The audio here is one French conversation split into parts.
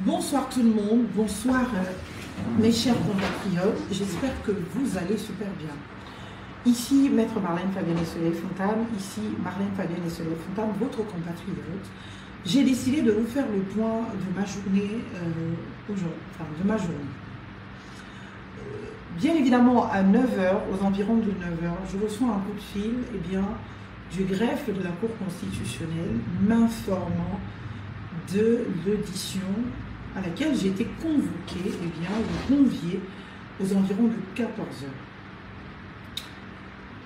Bonsoir tout le monde, bonsoir mes chers compatriotes, j'espère que vous allez super bien. Ici Maître Marlène Fabienne Soleil-Fontane, ici Marlène Fabienne Soleil-Fontane, votre compatriote. J'ai décidé de vous faire le point de ma journée aujourd'hui, bien évidemment à 9h, aux environs de 9h, je reçois un coup de fil du greffe de la Cour constitutionnelle m'informant de l'audition à laquelle j'ai été convoquée, ou conviée aux environs de 14h.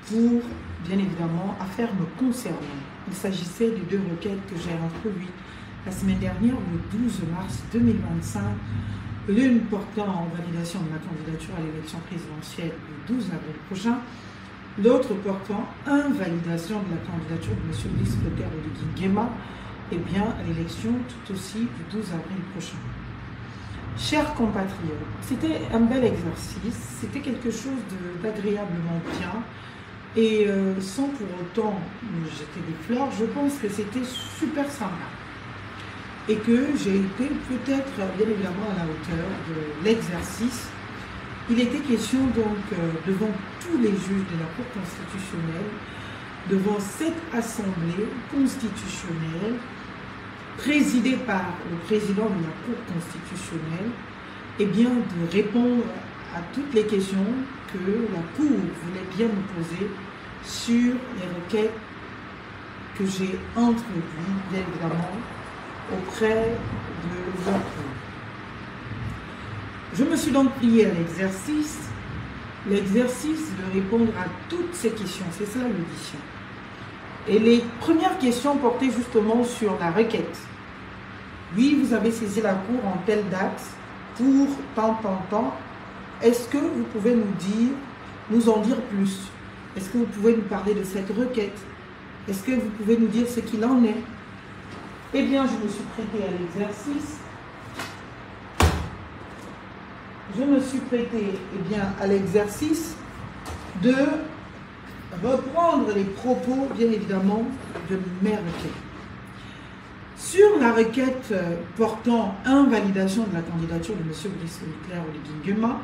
Pour, bien évidemment, affaire me concernant. Il s'agissait des deux requêtes que j'ai introduites la semaine dernière, le 12 mars 2025, l'une portant en validation de ma candidature à l'élection présidentielle le 12 avril prochain, l'autre portant invalidation de la candidature de M. Brice Clotaire Oligui Nguema, à l'élection tout aussi du 12 avril prochain. Chers compatriotes, c'était un bel exercice, c'était quelque chose d'agréablement bien, et sans pour autant me jeter des fleurs, je pense que c'était super sympa. Et que j'ai été peut-être bien évidemment à la hauteur de l'exercice. Il était question donc devant tous les juges de la Cour constitutionnelle, devant cette assemblée constitutionnelle, présidée par le président de la Cour constitutionnelle, de répondre à toutes les questions que la Cour voulait bien me poser sur les requêtes que j'ai introduites, bien évidemment, auprès de leur Cour. Je me suis donc pliée à l'exercice de répondre à toutes ces questions. C'est ça l'audition. Et les premières questions portaient justement sur la requête. Oui, vous avez saisi la Cour en telle date pour tant. Est-ce que vous pouvez nous en dire plus? Est-ce que vous pouvez nous parler de cette requête? Est-ce que vous pouvez nous dire ce qu'il en est? Je me suis prêtée à l'exercice. Je me suis prêtée à l'exercice de reprendre les propos, bien évidemment, de mes requêtes. Sur la requête portant invalidation de la candidature de M. Brice Clotaire Oligui Nguema,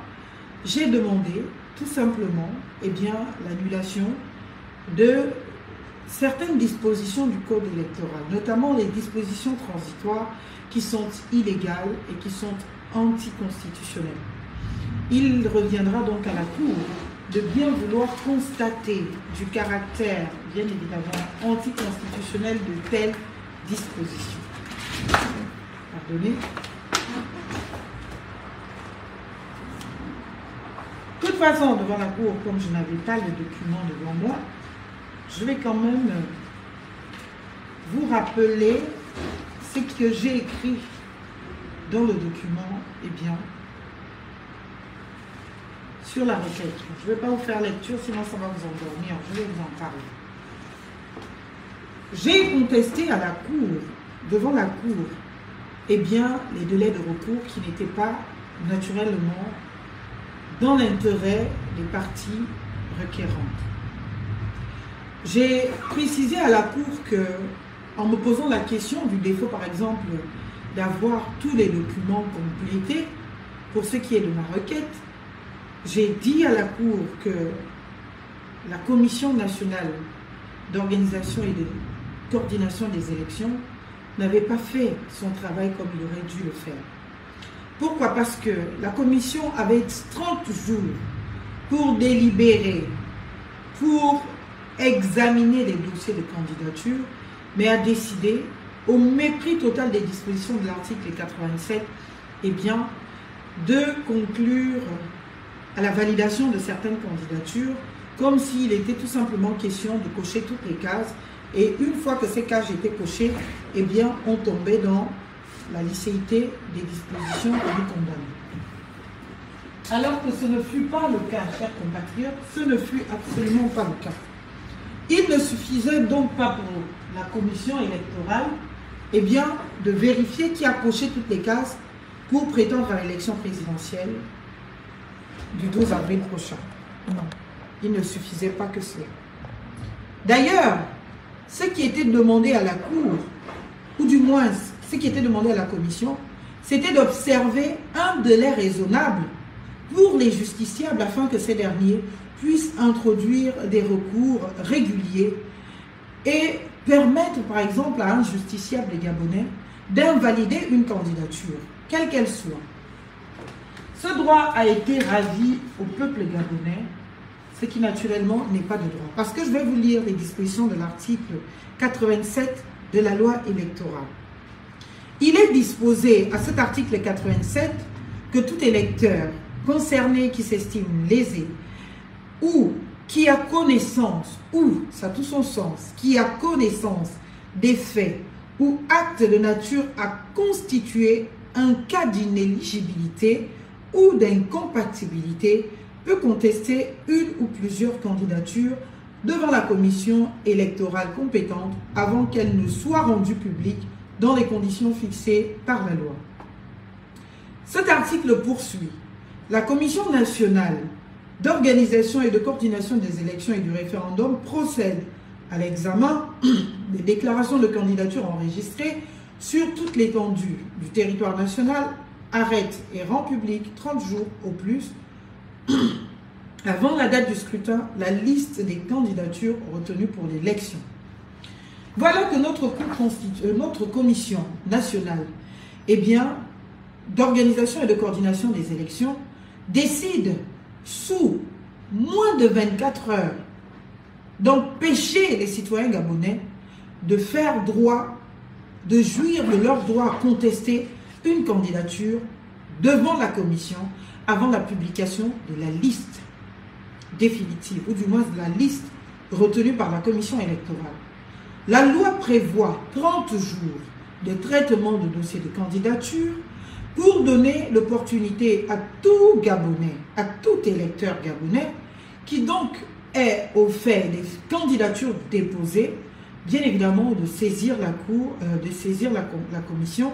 j'ai demandé tout simplement l'annulation de certaines dispositions du Code électoral, notamment les dispositions transitoires qui sont illégales et qui sont anticonstitutionnelles. Il reviendra donc à la Cour de bien vouloir constater du caractère, bien évidemment, anticonstitutionnel de telles dispositions. Pardonnez. De toute façon, devant la Cour, comme je n'avais pas le document devant moi, je vais quand même vous rappeler ce que j'ai écrit dans le document, sur la requête. Je ne vais pas vous faire lecture, sinon ça va vous endormir. Je vais vous en parler. J'ai contesté à la Cour, devant la Cour, les délais de recours qui n'étaient pas naturellement dans l'intérêt des parties requérantes. J'ai précisé à la Cour que, en me posant la question du défaut, par exemple, d'avoir tous les documents complétés pour ce qui est de ma requête, j'ai dit à la Cour que la Commission nationale d'organisation et de coordination des élections n'avait pas fait son travail comme il aurait dû le faire. Pourquoi? Parce que la Commission avait 30 jours pour délibérer, pour examiner les dossiers de candidature, mais a décidé, au mépris total des dispositions de l'article 87, de conclure à la validation de certaines candidatures, comme s'il était tout simplement question de cocher toutes les cases. Et une fois que ces cases étaient cochées, on tombait dans la licéité des dispositions que nous condamnons. Alors que ce ne fut pas le cas, chers compatriotes, ce ne fut absolument pas le cas. Il ne suffisait donc pas pour la commission électorale de vérifier qui a coché toutes les cases pour prétendre à l'élection présidentielle du 12 avril prochain. Non, il ne suffisait pas que cela. D'ailleurs, ce qui était demandé à la Cour, ou du moins ce qui était demandé à la Commission, c'était d'observer un délai raisonnable pour les justiciables afin que ces derniers puissent introduire des recours réguliers et permettre par exemple à un justiciable gabonais d'invalider une candidature, quelle qu'elle soit. Ce droit a été ravi au peuple gabonais, ce qui naturellement n'est pas de droit. Parce que je vais vous lire les dispositions de l'article 87 de la loi électorale. Il est disposé à cet article 87 que tout électeur concerné qui s'estime lésé ou qui a connaissance, ou, ça a tout son sens, qui a connaissance des faits ou actes de nature à constituer un cas d'inéligibilité ou d'incompatibilité peut contester une ou plusieurs candidatures devant la commission électorale compétente avant qu'elle ne soit rendue publique dans les conditions fixées par la loi. Cet article poursuit. La Commission nationale d'organisation et de coordination des élections et du référendum procède à l'examen des déclarations de candidature enregistrées sur toute l'étendue du territoire national, arrête et rend public 30 jours au plus avant la date du scrutin la liste des candidatures retenues pour l'élection. Voilà que notre commission nationale d'organisation et de coordination des élections décide sous moins de 24 heures d'empêcher les citoyens gabonais de faire droit, de jouir de leur droit à contester une candidature devant la commission avant la publication de la liste définitive, ou du moins de la liste retenue par la commission électorale. La loi prévoit 30 jours de traitement de dossiers de candidature pour donner l'opportunité à tout Gabonais, à tout électeur gabonais, qui donc est au fait des candidatures déposées, bien évidemment de saisir la cour, de saisir la commission,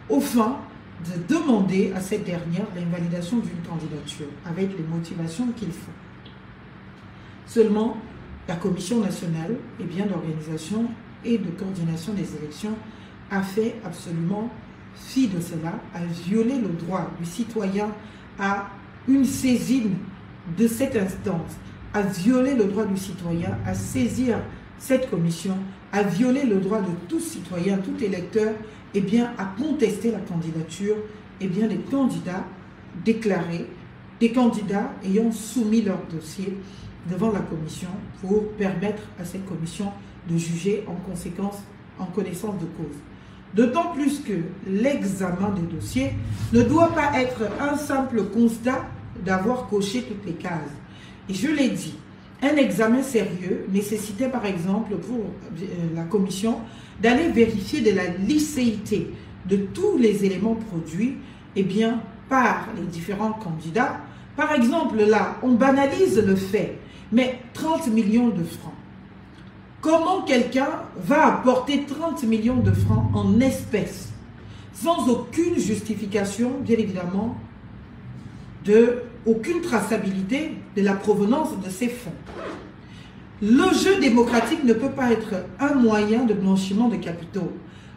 au fin de demander à cette dernière l'invalidation d'une candidature, avec les motivations qu'il faut. Seulement, la Commission nationale d'organisation et de coordination des élections a fait absolument fi de cela, a violé le droit du citoyen à une saisine de cette instance, a violé le droit du citoyen à saisir cette commission, a violé le droit de tout citoyen, tout électeur, à contester la candidature des candidats déclarés, des candidats ayant soumis leur dossier devant la commission pour permettre à cette commission de juger en conséquence, en connaissance de cause. D'autant plus que l'examen des dossiers ne doit pas être un simple constat d'avoir coché toutes les cases. Et je l'ai dit, un examen sérieux nécessitait par exemple pour la commission d'aller vérifier de la licéité de tous les éléments produits par les différents candidats. Par exemple, là, on banalise le fait, mais 30 millions de francs. Comment quelqu'un va apporter 30 millions de francs en espèces, sans aucune justification, bien évidemment, aucune traçabilité de la provenance de ces fonds? Le jeu démocratique ne peut pas être un moyen de blanchiment de capitaux.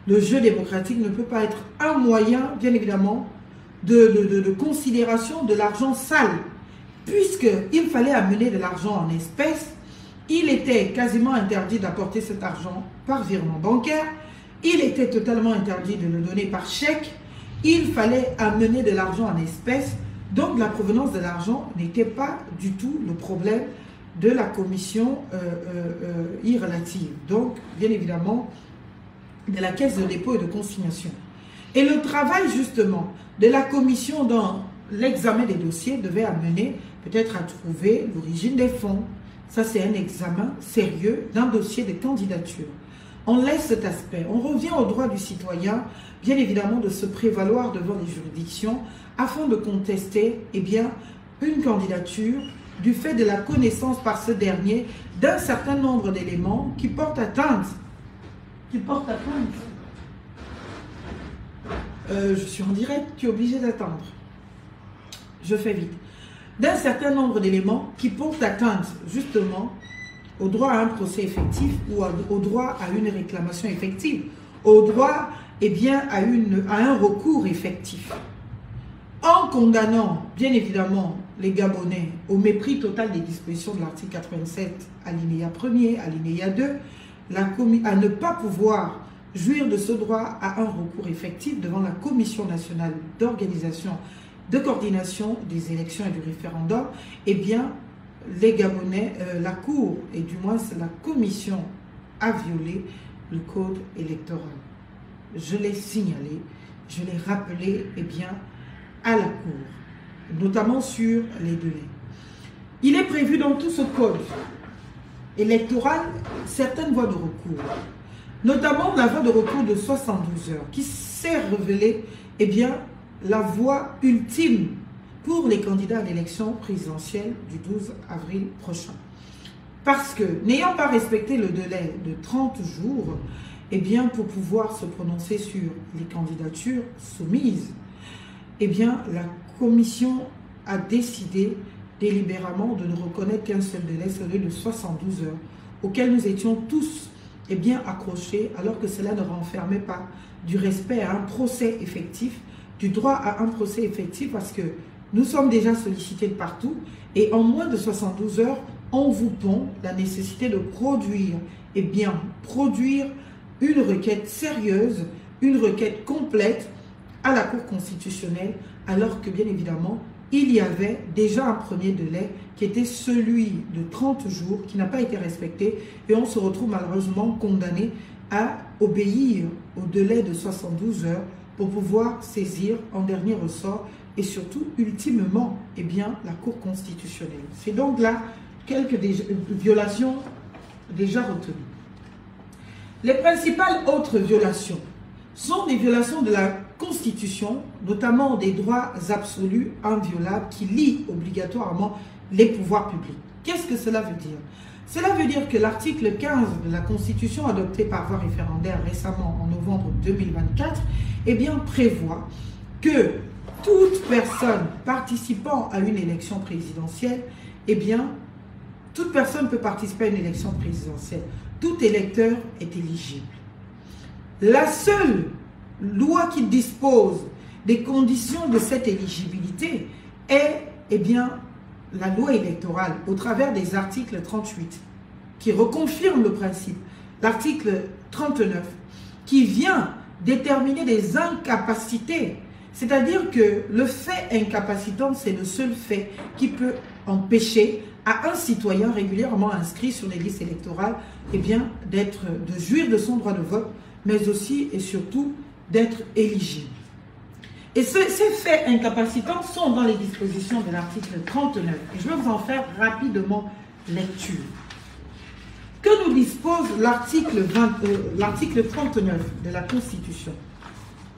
Le jeu démocratique ne peut pas être un moyen, bien évidemment, de considération de l'argent sale. Puisqu'il fallait amener de l'argent en espèces, il était quasiment interdit d'apporter cet argent par virement bancaire. Il était totalement interdit de le donner par chèque. Il fallait amener de l'argent en espèces. Donc la provenance de l'argent n'était pas du tout le problème de la commission irrelative. Donc, bien évidemment, de la caisse de dépôt et de consignation. Et le travail, justement, de la commission dans l'examen des dossiers devait amener peut-être à trouver l'origine des fonds. Ça, c'est un examen sérieux d'un dossier de candidature. On laisse cet aspect. On revient au droit du citoyen, bien évidemment, de se prévaloir devant les juridictions afin de contester une candidature du fait de la connaissance par ce dernier d'un certain nombre d'éléments qui portent atteinte. Je suis en direct, tu es obligé d'attendre. Je fais vite. D'un certain nombre d'éléments qui portent atteinte justement au droit à un procès effectif ou au droit à une réclamation effective, au droit eh bien, à un recours effectif. En condamnant, bien évidemment, les Gabonais au mépris total des dispositions de l'article 87, alinéa 1er, alinéa 2, à ne pas pouvoir jouir de ce droit à un recours effectif devant la Commission nationale d'organisation, de coordination des élections et du référendum, eh bien, les Gabonais, la Cour, et du moins la Commission, a violé le code électoral. Je l'ai signalé, je l'ai rappelé, eh bien, à la Cour, notamment sur les délais. Il est prévu dans tout ce code électoral certaines voies de recours, notamment la voie de recours de 72 heures, qui s'est révélée, eh bien, la voie ultime pour les candidats à l'élection présidentielle du 12 avril prochain. Parce que, n'ayant pas respecté le délai de 30 jours, eh bien, pour pouvoir se prononcer sur les candidatures soumises, eh bien, la commission a décidé délibérément de ne reconnaître qu'un seul délai, celui de 72 heures, auquel nous étions tous, eh bien, accrochés, alors que cela ne renfermait pas du respect à un procès effectif, du droit à un procès effectif, parce que nous sommes déjà sollicités de partout, et en moins de 72 heures, on vous pond la nécessité de produire, eh bien, produire une requête sérieuse, une requête complète à la Cour constitutionnelle, alors que bien évidemment, il y avait déjà un premier délai qui était celui de 30 jours qui n'a pas été respecté, et on se retrouve malheureusement condamné à obéir au délai de 72 heures pour pouvoir saisir en dernier ressort et surtout ultimement, eh bien, la Cour constitutionnelle. C'est donc là quelques violations déjà retenues. Les principales autres violations sont des violations de la Constitution, notamment des droits absolus inviolables qui lient obligatoirement les pouvoirs publics. Qu'est-ce que cela veut dire? Cela veut dire que l'article 15 de la Constitution, adopté par voie référendaire récemment en novembre 2024, eh bien, prévoit que toute personne participant à une élection présidentielle, eh bien, toute personne peut participer à une élection présidentielle. Tout électeur est éligible. La seule loi qui dispose des conditions de cette éligibilité est, eh bien, la loi électorale, au travers des articles 38, qui reconfirme le principe. L'article 39, qui vient déterminer des incapacités. C'est-à-dire que le fait incapacitant, c'est le seul fait qui peut empêcher à un citoyen régulièrement inscrit sur les listes électorales, eh bien, de jouir de son droit de vote, mais aussi et surtout d'être éligible. Et ces faits incapacitants sont dans les dispositions de l'article 39. Et je vais vous en faire rapidement lecture. Que nous dispose l'article 39 de la Constitution?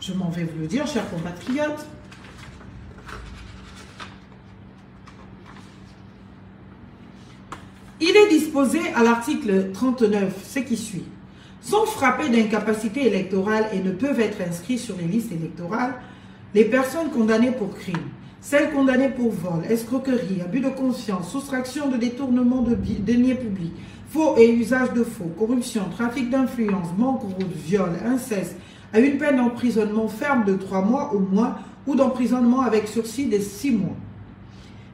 Je m'en vais vous le dire, chers compatriotes. Il est disposé à l'article 39, ce qui suit. Sont frappés d'incapacité électorale et ne peuvent être inscrits sur les listes électorales les personnes condamnées pour crime, celles condamnées pour vol, escroquerie, abus de confiance, soustraction de détournement de deniers publics, faux et usage de faux, corruption, trafic d'influence, banqueroute, viol, inceste, à une peine d'emprisonnement ferme de 3 mois au moins ou d'emprisonnement avec sursis de 6 mois.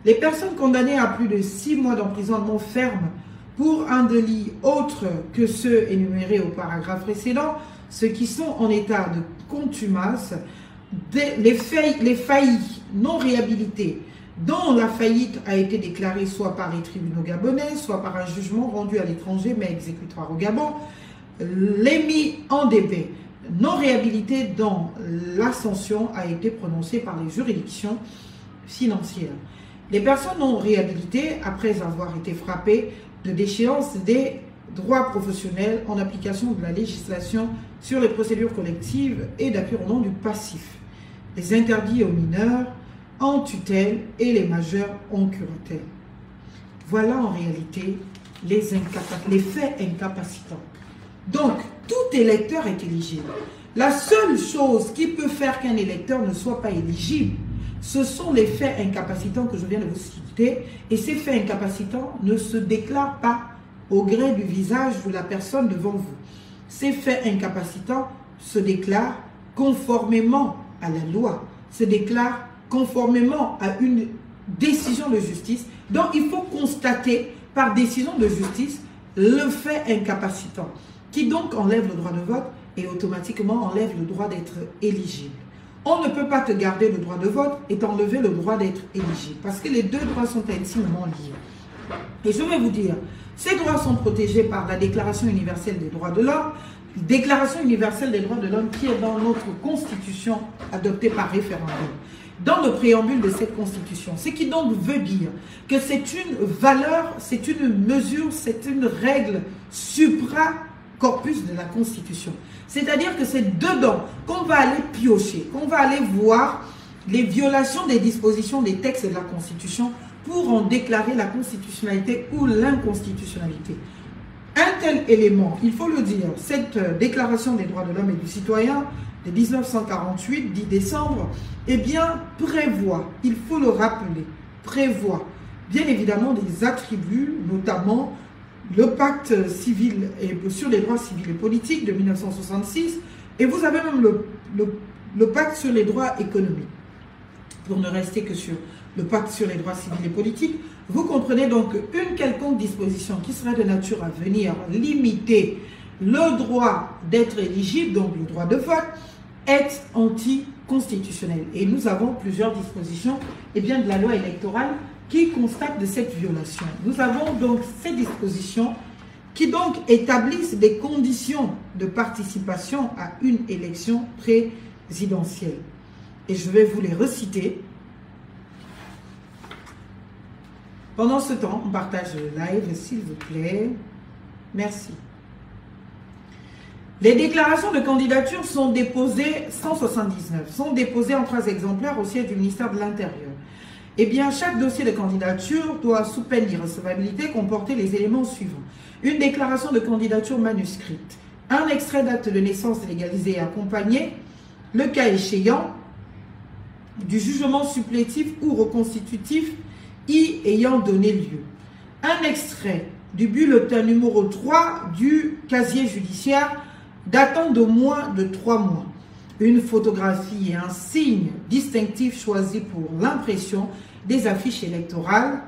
Les personnes condamnées à plus de 6 mois d'emprisonnement ferme pour un délit autre que ceux énumérés au paragraphe précédent, ceux qui sont en état de contumace, les faillis non réhabilités dont la faillite a été déclarée soit par les tribunaux gabonais, soit par un jugement rendu à l'étranger mais exécutoire au Gabon, les mis en débit non réhabilités dont l'ascension a été prononcée par les juridictions financières. Les personnes non réhabilitées, après avoir été frappées de déchéance des droits professionnels en application de la législation sur les procédures collectives et d'appui au nom du passif, les interdits aux mineurs en tutelle et les majeurs en curatelle. Voilà en réalité les faits incapacitants. Donc, tout électeur est éligible. La seule chose qui peut faire qu'un électeur ne soit pas éligible, ce sont les faits incapacitants que je viens de vous citer, et ces faits incapacitants ne se déclarent pas au gré du visage de la personne devant vous. Ces faits incapacitants se déclarent conformément à la loi, se déclare conformément à une décision de justice. Donc, il faut constater par décision de justice le fait incapacitant, qui donc enlève le droit de vote et automatiquement enlève le droit d'être éligible. On ne peut pas te garder le droit de vote et t'enlever le droit d'être éligible, parce que les deux droits sont intimement liés. Et je vais vous dire, ces droits sont protégés par la Déclaration universelle des droits de l'homme, Déclaration universelle des droits de l'homme qui est dans notre Constitution adoptée par référendum. Dans le préambule de cette Constitution, ce qui donc veut dire que c'est une valeur, c'est une mesure, c'est une règle supra-corpus de la Constitution. C'est-à-dire que c'est dedans qu'on va aller piocher, qu'on va aller voir les violations des dispositions des textes de la Constitution pour en déclarer la constitutionnalité ou l'inconstitutionnalité. Un tel élément, il faut le dire, cette Déclaration des droits de l'homme et du citoyen de 1948, 10 décembre, eh bien, prévoit, il faut le rappeler, prévoit bien évidemment des attributs, notamment le pacte civil et sur les droits civils et politiques de 1966, et vous avez même le pacte sur les droits économiques. Pour ne rester que sur le pacte sur les droits civils et politiques, vous comprenez donc qu'une quelconque disposition qui serait de nature à venir limiter le droit d'être éligible, donc le droit de vote, est anticonstitutionnel. Et nous avons plusieurs dispositions de la loi électorale qui constatent de cette violation. Nous avons donc ces dispositions qui donc établissent des conditions de participation à une élection présidentielle. Et je vais vous les reciter. Pendant ce temps, on partage le live, s'il vous plaît. Merci. Les déclarations de candidature sont déposées, 179, sont déposées en 3 exemplaires au siège du ministère de l'Intérieur. Eh bien, chaque dossier de candidature doit, sous peine d'irrecevabilité, comporter les éléments suivants. Une déclaration de candidature manuscrite, un extrait d'acte de naissance légalisé et accompagné, le cas échéant, du jugement supplétif ou reconstitutif y ayant donné lieu. Un extrait du bulletin numéro 3 du casier judiciaire datant de moins de 3 mois. Une photographie et un signe distinctif choisi pour l'impression des affiches électorales,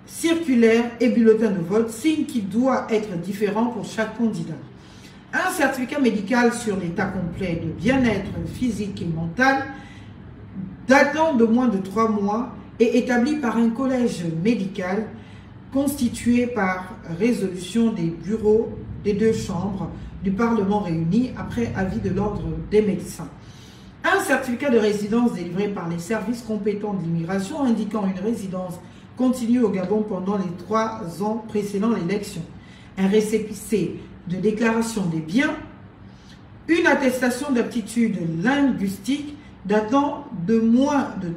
circulaires et bulletins de vote, signe qui doit être différent pour chaque candidat. Un certificat médical sur l'état complet de bien-être physique et mental datant de moins de 3 mois et établi par un collège médical constitué par résolution des bureaux des 2 chambres du Parlement réunis après avis de l'ordre des médecins. Un certificat de résidence délivré par les services compétents de l'immigration indiquant une résidence continue au Gabon pendant les 3 ans précédant l'élection. Un récépissé de déclaration des biens. Une attestation d'aptitude linguistique datant de moins de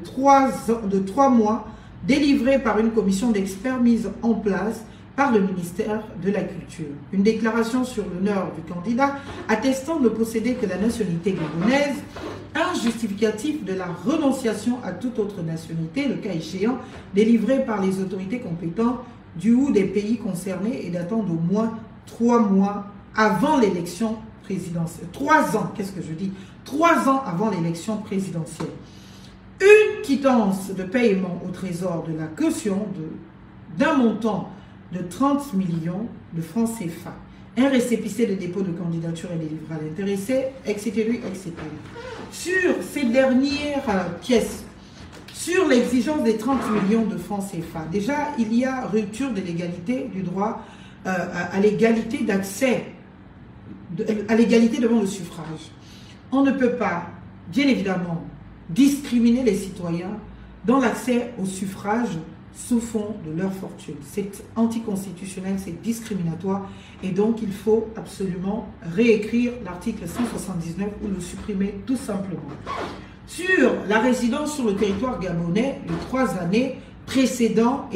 3 mois délivrée par une commission d'experts mise en place par le ministère de la Culture. Une déclaration sur l'honneur du candidat attestant de posséder que la nationalité gabonaise, un justificatif de la renonciation à toute autre nationalité, le cas échéant, délivré par les autorités compétentes du ou des pays concernés et datant d'au moins 3 mois avant l'élection présidentielle. 3 ans, qu'est-ce que je dis? 3 ans avant l'élection présidentielle. Une quittance de paiement au trésor de la caution d'un montant de 30 millions de francs CFA. Un récépissé de dépôt de candidature est délivré à l'intéressé, etc., etc. Sur ces dernières pièces, sur l'exigence des 30 millions de francs CFA, déjà, il y a rupture de l'égalité du droit à l'égalité d'accès, à l'égalité devant le suffrage. On ne peut pas, bien évidemment, discriminer les citoyens dans l'accès au suffrage sous fond de leur fortune. C'est anticonstitutionnel, c'est discriminatoire et donc il faut absolument réécrire l'article 179 ou le supprimer tout simplement. Sur la résidence sur le territoire gabonais, les 3 années précédant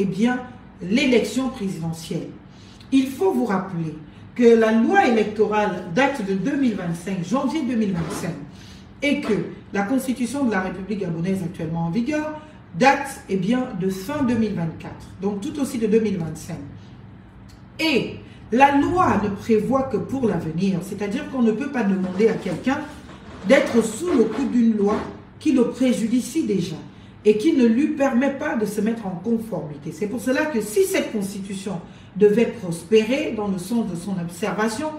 l'élection présidentielle. Il faut vous rappeler que la loi électorale date de 2025, janvier 2025, et que la Constitution de la République gabonaise actuellement en vigueur date de fin 2024, donc tout aussi de 2025. Et la loi ne prévoit que pour l'avenir, c'est-à-dire qu'on ne peut pas demander à quelqu'un d'être sous le coup d'une loi qui le préjudicie déjà et qui ne lui permet pas de se mettre en conformité. C'est pour cela que si cette constitution devait prospérer dans le sens de son observation,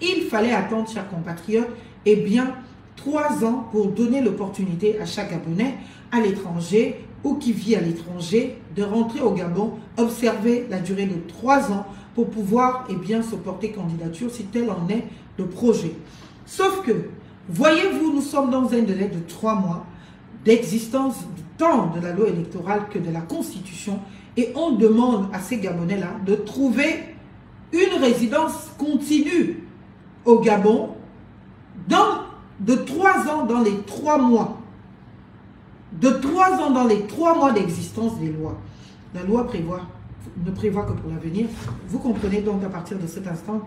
il fallait attendre, chers compatriotes, eh bien, 3 ans pour donner l'opportunité à chaque Gabonais à l'étranger ou qui vit à l'étranger de rentrer au Gabon, observer la durée de 3 ans pour pouvoir eh bien, se porter candidature si tel en est le projet. Sauf que, voyez-vous, nous sommes dans un délai de 3 mois d'existence tant de la loi électorale que de la Constitution et on demande à ces Gabonais-là de trouver une résidence continue au Gabon de 3 ans dans les 3 mois. De 3 ans dans les 3 mois d'existence des lois. La loi ne prévoit que pour l'avenir. Vous comprenez donc à partir de cet instant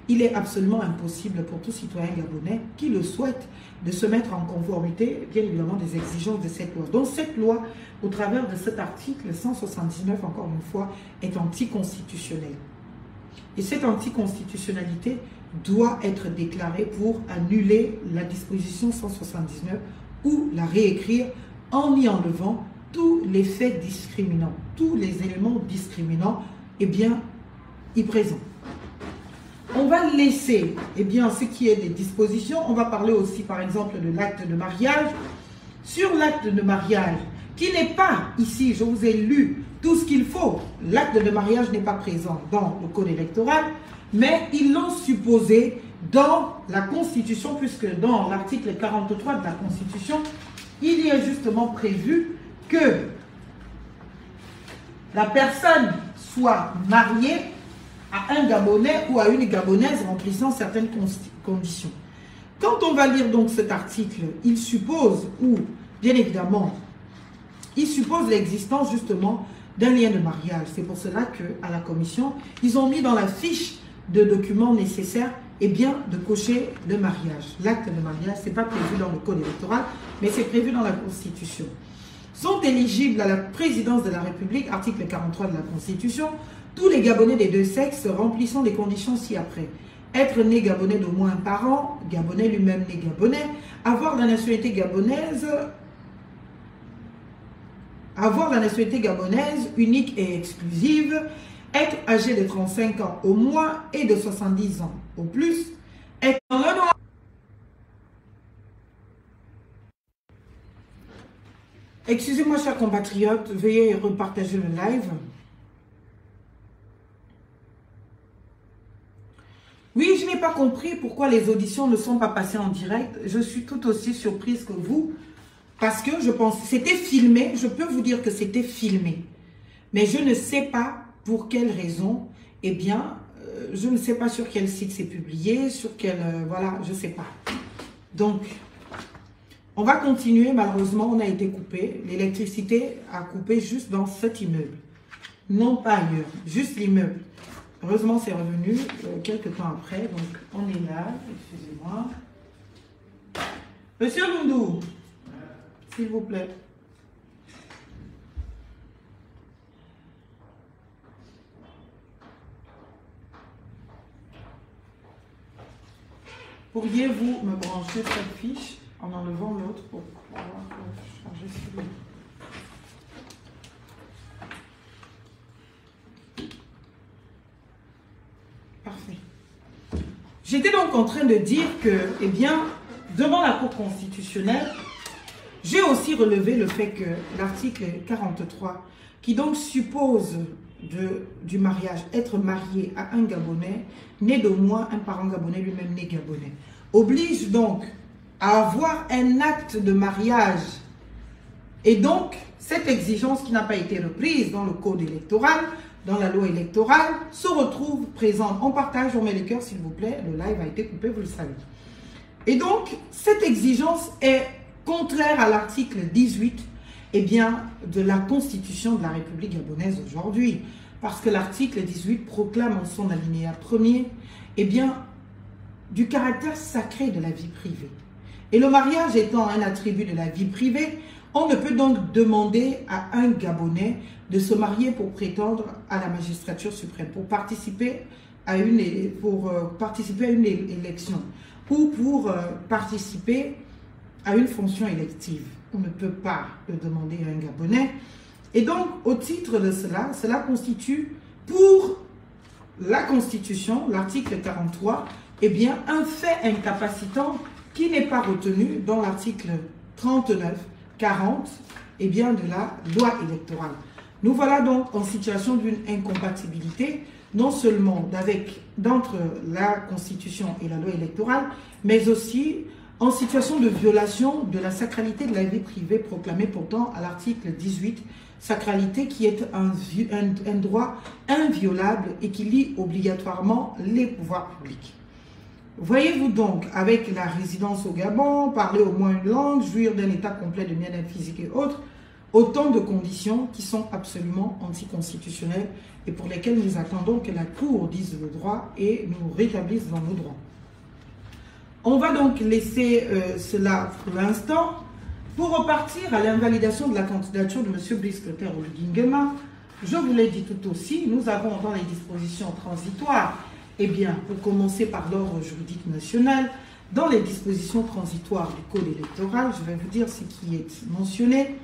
qu'il est absolument impossible pour tout citoyen gabonais qui le souhaite de se mettre en conformité, bien évidemment, des exigences de cette loi. Donc cette loi, au travers de cet article 179, encore une fois, est anticonstitutionnelle. Et cette anticonstitutionnalité doit être déclarée pour annuler la disposition 179 ou la réécrire en y enlevant tous les faits discriminants, tous les éléments discriminants, eh bien, y présents. On va laisser, eh bien, ce qui est des dispositions. On va parler aussi, par exemple, de l'acte de mariage. Sur l'acte de mariage, qui n'est pas ici, je vous ai lu tout ce qu'il faut. L'acte de mariage n'est pas présent dans le code électoral, mais ils l'ont supposé dans la Constitution, puisque dans l'article 43 de la Constitution, il y est justement prévu que la personne soit mariée à un Gabonais ou à une Gabonaise remplissant certaines conditions. Quand on va lire donc cet article, il suppose, ou bien évidemment, il suppose l'existence justement d'un lien de mariage. C'est pour cela qu'à la commission, ils ont mis dans la fiche de documents nécessaires et bien de cocher le mariage. L'acte de mariage, ce n'est pas prévu dans le code électoral, mais c'est prévu dans la Constitution. Sont éligibles à la présidence de la République, article 43 de la Constitution, tous les Gabonais des 2 sexes remplissant des conditions ci-après. Être né Gabonais d'au moins un parent, Gabonais lui-même né Gabonais, avoir la nationalité gabonaise unique et exclusive, être âgé de 35 ans au moins et de 70 ans au plus, être dans le droit. Excusez-moi, chers compatriotes, veuillez repartager le live. Oui, je n'ai pas compris pourquoi les auditions ne sont pas passées en direct. Je suis tout aussi surprise que vous, parce que je pense que c'était filmé. Je peux vous dire que c'était filmé. Mais je ne sais pas pour quelle raison. Eh bien, je ne sais pas sur quel site c'est publié, sur quel... voilà, je ne sais pas. Donc, on va continuer. Malheureusement, on a été coupé. L'électricité a coupé juste dans cet immeuble. Non pas ailleurs, juste l'immeuble. Heureusement, c'est revenu quelques temps après. Donc, on est là. Excusez-moi. Monsieur Lundou, s'il vous plaît. Pourriez-vous me brancher cette fiche en enlevant l'autre pour pouvoir changer celui-là? Parfait. J'étais donc en train de dire que, eh bien, devant la Cour constitutionnelle, j'ai aussi relevé le fait que l'article 43, qui donc suppose du mariage, être marié à un Gabonais, né d'au moins un parent gabonais, lui-même né gabonais, oblige donc à avoir un acte de mariage. Et donc, cette exigence qui n'a pas été reprise dans le code électoral, dans la loi électorale, se retrouve présente. On partage, on met les cœurs s'il vous plaît, le live a été coupé, vous le savez. Et donc, cette exigence est contraire à l'article 18 eh bien, de la Constitution de la République gabonaise aujourd'hui. Parce que l'article 18 proclame en son alinéa premier eh bien, du caractère sacré de la vie privée. Et le mariage étant un attribut de la vie privée, on ne peut donc demander à un Gabonais de se marier pour prétendre à la magistrature suprême, pour participer à une élection ou pour participer à une fonction élective. On ne peut pas le demander à un Gabonais. Et donc, au titre de cela, cela constitue pour la Constitution, l'article 43, eh bien, un fait incapacitant qui n'est pas retenu dans l'article 39, 40, eh bien, de la loi électorale. Nous voilà donc en situation d'une incompatibilité, non seulement d'entre la Constitution et la loi électorale, mais aussi en situation de violation de la sacralité de la vie privée proclamée pourtant à l'article 18, sacralité qui est un droit inviolable et qui lie obligatoirement les pouvoirs publics. Voyez-vous donc, avec la résidence au Gabon, parler au moins une langue, jouir d'un état complet de bien-être physique et autres, autant de conditions qui sont absolument anticonstitutionnelles et pour lesquelles nous attendons que la Cour dise le droit et nous rétablisse dans nos droits. On va donc laisser cela pour l'instant. Pour repartir à l'invalidation de la candidature de M. Brice Clotaire Oligui Nguema, je vous l'ai dit tout aussi, nous avons dans les dispositions transitoires, eh bien, pour commencer par l'ordre juridique national, dans les dispositions transitoires du Code électoral, je vais vous dire ce qui est mentionné.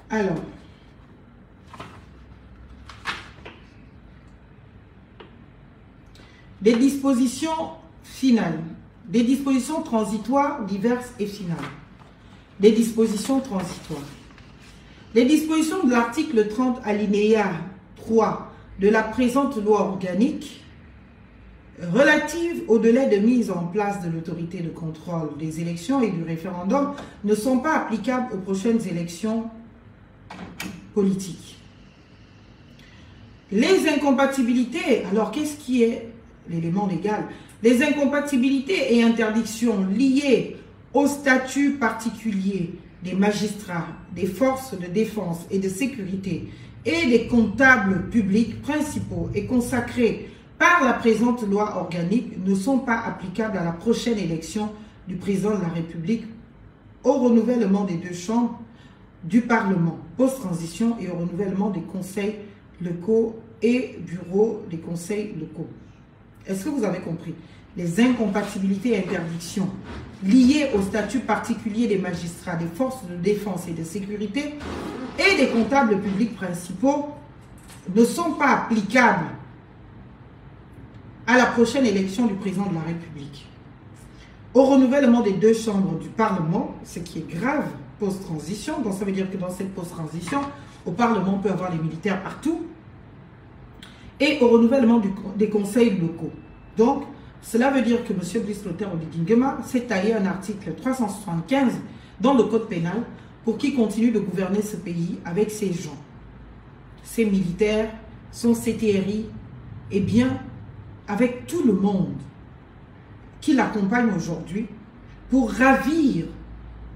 Alors, des dispositions finales, des dispositions transitoires diverses et finales. Des dispositions transitoires. Les dispositions de l'article 30 alinéa 3 de la présente loi organique relatives au délai de mise en place de l'autorité de contrôle des élections et du référendum ne sont pas applicables aux prochaines élections politiques. Les incompatibilités, alors qu'est-ce qui est l'élément légal? Les incompatibilités et interdictions liées au statut particulier des magistrats, des forces de défense et de sécurité et des comptables publics principaux et consacrés par la présente loi organique ne sont pas applicables à la prochaine élection du président de la République, au renouvellement des deux chambres du Parlement post-transition et au renouvellement des conseils locaux et bureaux des conseils locaux. Est-ce que vous avez compris? Les incompatibilités et interdictions liées au statut particulier des magistrats, des forces de défense et de sécurité et des comptables publics principaux ne sont pas applicables à la prochaine élection du président de la République. Au renouvellement des deux chambres du Parlement, ce qui est grave post-transition, donc ça veut dire que dans cette post-transition, au Parlement, on peut avoir les militaires partout, et au renouvellement des conseils locaux. Donc, cela veut dire que M. Brice Clotaire Oligui Nguema s'est taillé un article 375 dans le Code pénal pour qu'il continue de gouverner ce pays avec ses gens, ses militaires, son CTRI, et bien avec tout le monde qui l'accompagne aujourd'hui pour ravir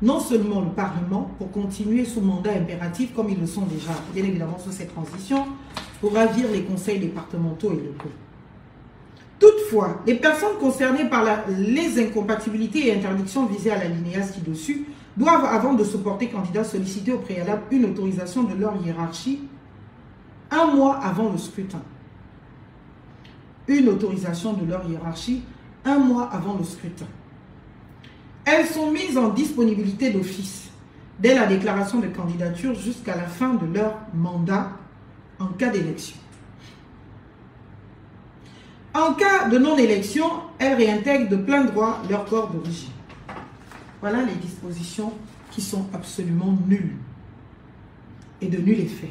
non seulement le Parlement, pour continuer sous mandat impératif comme ils le sont déjà, bien évidemment sous cette transition, pour ravir les conseils départementaux et locaux. Toutefois, les personnes concernées par les incompatibilités et interdictions visées à l'alinéa ci-dessus doivent, avant de se porter candidat, solliciter au préalable une autorisation de leur hiérarchie un mois avant le scrutin. Une autorisation de leur hiérarchie un mois avant le scrutin. Elles sont mises en disponibilité d'office dès la déclaration de candidature jusqu'à la fin de leur mandat en cas d'élection. En cas de non-élection, elles réintègrent de plein droit leur corps d'origine. Voilà les dispositions qui sont absolument nulles et de nul effet.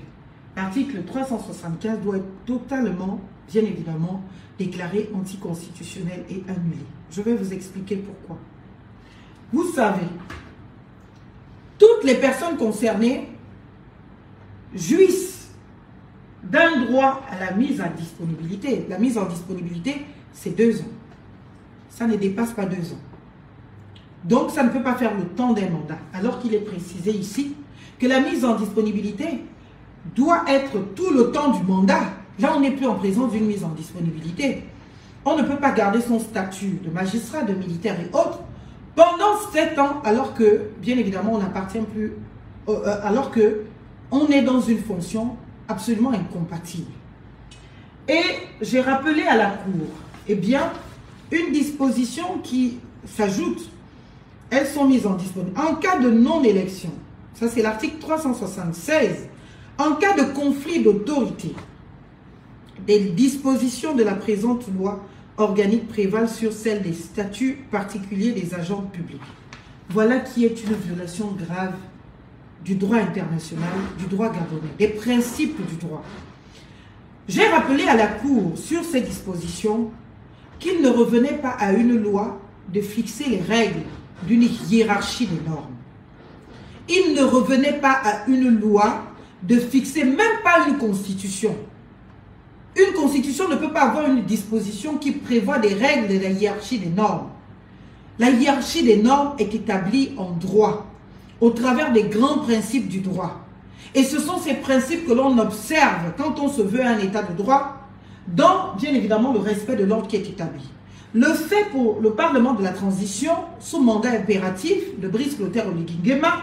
L'article 375 doit être totalement, bien évidemment, déclaré anticonstitutionnel et annulé. Je vais vous expliquer pourquoi. Vous savez, toutes les personnes concernées jouissent d'un droit à la mise en disponibilité. La mise en disponibilité, c'est 2 ans. Ça ne dépasse pas 2 ans. Donc, ça ne peut pas faire le temps d'un mandat. Alors qu'il est précisé ici que la mise en disponibilité doit être tout le temps du mandat. Là, on n'est plus en présence d'une mise en disponibilité. On ne peut pas garder son statut de magistrat, de militaire et autres pendant 7 ans, alors que, bien évidemment, on n'appartient plus, alors que on est dans une fonction absolument incompatible. Et j'ai rappelé à la Cour, eh bien, une disposition qui s'ajoute elles sont mises en disponibilité. En cas de non-élection, ça c'est l'article 376, en cas de conflit d'autorité, des dispositions de la présente loi organique prévalent sur celles des statuts particuliers des agents publics. Voilà qui est une violation grave du droit international, du droit gabonais, des principes du droit. J'ai rappelé à la Cour sur ces dispositions qu'il ne revenait pas à une loi de fixer les règles d'une hiérarchie des normes. Il ne revenait pas à une loi de fixer même pas une constitution. Une constitution ne peut pas avoir une disposition qui prévoit des règles de la hiérarchie des normes. La hiérarchie des normes est établie en droit, au travers des grands principes du droit. Et ce sont ces principes que l'on observe quand on se veut un état de droit, dans, bien évidemment, le respect de l'ordre qui est établi. Le fait pour le Parlement de la transition, sous mandat impératif de Brice Clotaire Oligui Nguema,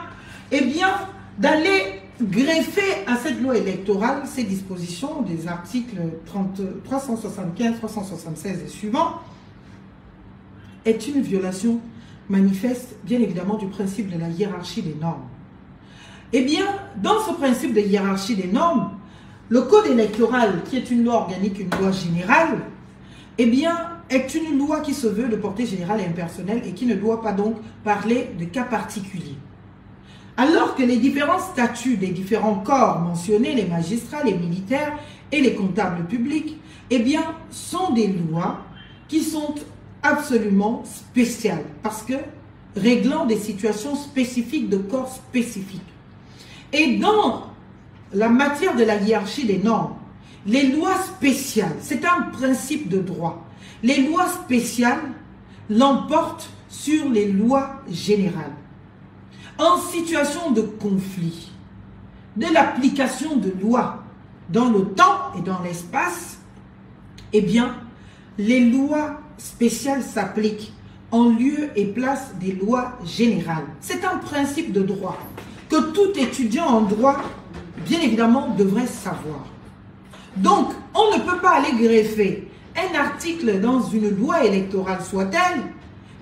eh bien, d'aller greffer à cette loi électorale ces dispositions des articles 375, 376 et suivants, est une violation manifeste, bien évidemment, du principe de la hiérarchie des normes. Eh bien, dans ce principe de hiérarchie des normes, le code électoral, qui est une loi organique, une loi générale, eh bien, est une loi qui se veut de portée générale et impersonnelle et qui ne doit pas donc parler de cas particuliers. Alors que les différents statuts des différents corps mentionnés, les magistrats, les militaires et les comptables publics, eh bien, sont des lois qui sont absolument spéciales parce que réglant des situations spécifiques de corps spécifiques. Et dans la matière de la hiérarchie des normes, les lois spéciales, c'est un principe de droit. Les lois spéciales l'emportent sur les lois générales. En situation de conflit, de l'application de lois dans le temps et dans l'espace, eh bien, les lois spéciales s'appliquent en lieu et place des lois générales. C'est un principe de droit que tout étudiant en droit, bien évidemment, devrait savoir. Donc, on ne peut pas aller greffer un article dans une loi électorale soit-elle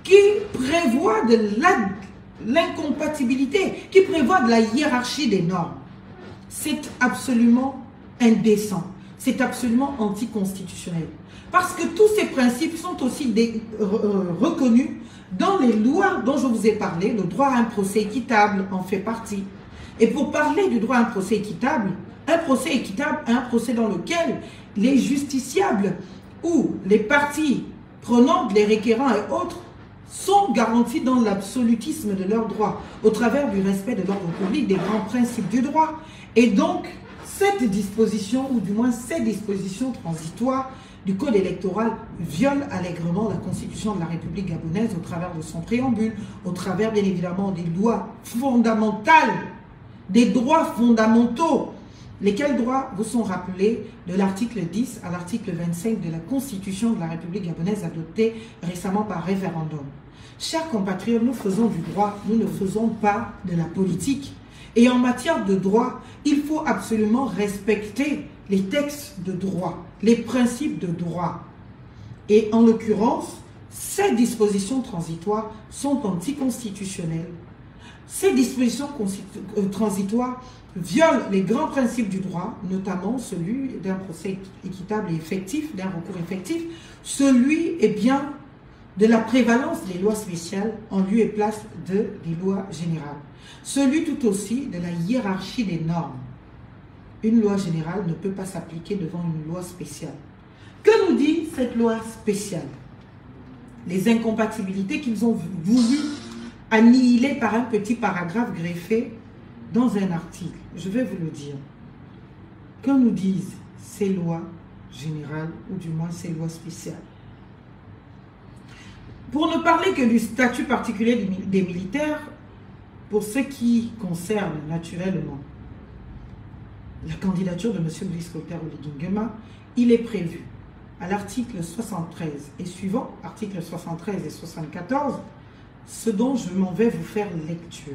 qui prévoit de l'incompatibilité, qui prévoit de la hiérarchie des normes. C'est absolument indécent, c'est absolument anticonstitutionnel. Parce que tous ces principes sont aussi reconnus dans les lois dont je vous ai parlé. Le droit à un procès équitable en fait partie. Et pour parler du droit à un procès équitable est un procès dans lequel les justiciables ou les parties prenantes, les requérants et autres, sont garantis dans l'absolutisme de leurs droits, au travers du respect de l'ordre public, des grands principes du droit. Et donc, cette disposition, ou du moins ces dispositions transitoires du code électoral violent allègrement la Constitution de la République gabonaise au travers de son préambule, au travers bien évidemment des lois fondamentales, des droits fondamentaux, lesquels droits vous sont rappelés de l'article 10 à l'article 25 de la Constitution de la République gabonaise adoptée récemment par référendum. Chers compatriotes, nous faisons du droit, nous ne faisons pas de la politique. Et en matière de droit, il faut absolument respecter les textes de droit, les principes de droit. Et en l'occurrence, ces dispositions transitoires sont anticonstitutionnelles. Ces dispositions transitoires violent les grands principes du droit, notamment celui d'un procès équitable et effectif, d'un recours effectif, celui, eh bien, de la prévalence des lois spéciales en lieu et place des lois générales. Celui tout aussi de la hiérarchie des normes. Une loi générale ne peut pas s'appliquer devant une loi spéciale. Que nous dit cette loi spéciale? Les incompatibilités qu'ils ont voulu annihiler par un petit paragraphe greffé dans un article. Je vais vous le dire. Que nous disent ces lois générales, ou du moins ces lois spéciales? Pour ne parler que du statut particulier des militaires, pour ce qui concerne naturellement la candidature de M. Brice Clotaire Oligui Nguema, il est prévu à l'article 73 et suivant, articles 73 et 74, ce dont je m'en vais vous faire lecture.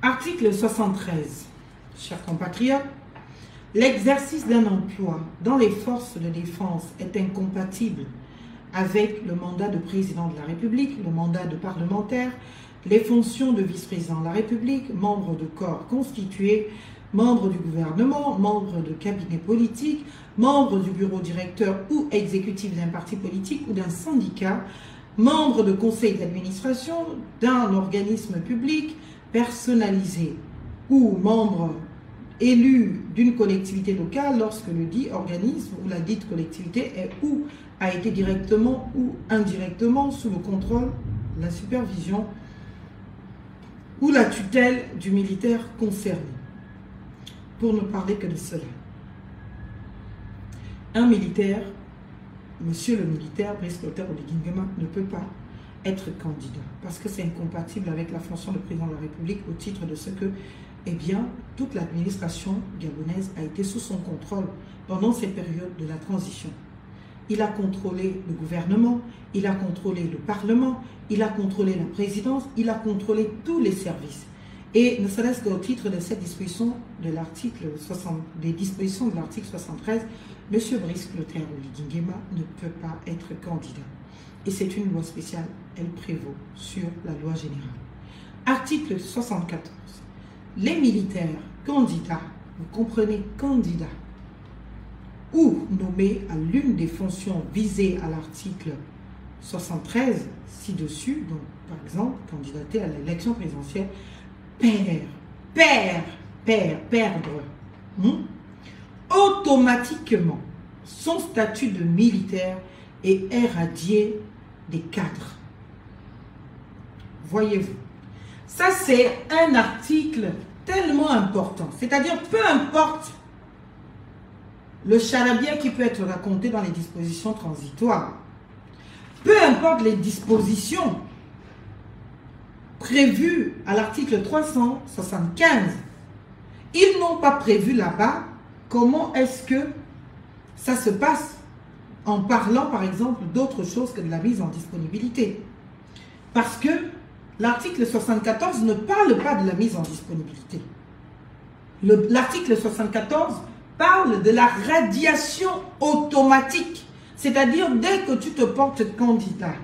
Article 73. chers compatriotes, l'exercice d'un emploi dans les forces de défense est incompatible avec le mandat de président de la République, le mandat de parlementaire, les fonctions de vice-président de la République, membre de corps constitués, membre du gouvernement, membre de cabinet politique, membre du bureau directeur ou exécutif d'un parti politique ou d'un syndicat, membre de conseil d'administration d'un organisme public personnalisé ou membre élu d'une collectivité locale lorsque le dit organisme ou la dite collectivité est ou a été directement ou indirectement sous le contrôle, la supervision ou la tutelle du militaire concerné. Pour ne parler que de cela. Un militaire, monsieur le militaire, Brice Clotaire Oligui Nguema, ne peut pas être candidat parce que c'est incompatible avec la fonction de président de la République au titre de ce que, eh bien, toute l'administration gabonaise a été sous son contrôle pendant cette période de la transition. Il a contrôlé le gouvernement, il a contrôlé le Parlement, il a contrôlé la présidence, il a contrôlé tous les services. Et ne serait-ce qu'au titre de cette disposition de l'article 60, des dispositions de l'article 73, M. Brice Clotaire Oligui Nguema ne peut pas être candidat. Et c'est une loi spéciale, elle prévaut sur la loi générale. Article 74. Les militaires candidats, vous comprenez, candidats, ou nommés à l'une des fonctions visées à l'article 73 ci-dessus, donc par exemple, candidater à l'élection présidentielle, perdre automatiquement son statut de militaire et est radié des cadres. Voyez-vous, ça c'est un article tellement important, c'est-à-dire peu importe le charabia qui peut être raconté dans les dispositions transitoires, peu importe les dispositions prévues à l'article 375, ils n'ont pas prévu là-bas comment est-ce que ça se passe en parlant par exemple d'autre chose que de la mise en disponibilité. Parce que l'article 74 ne parle pas de la mise en disponibilité. L'article 74 parle de la radiation automatique. C'est-à-dire, dès que tu te portes candidat,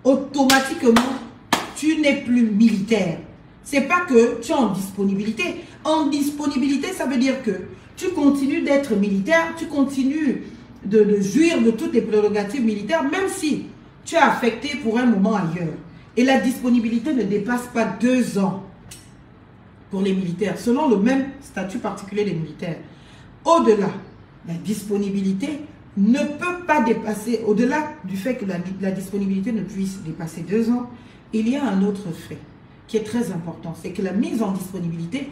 automatiquement, tu n'es plus militaire. C'est pas que tu es en disponibilité. En disponibilité, ça veut dire que tu continues d'être militaire, tu continues de jouir de toutes les prérogatives militaires, même si tu es affecté pour un moment ailleurs. Et la disponibilité ne dépasse pas 2 ans pour les militaires, selon le même statut particulier des militaires. Au-delà, la disponibilité ne peut pas dépasser, au-delà du fait que la disponibilité ne puisse dépasser 2 ans, il y a un autre fait qui est très important, c'est que la mise en disponibilité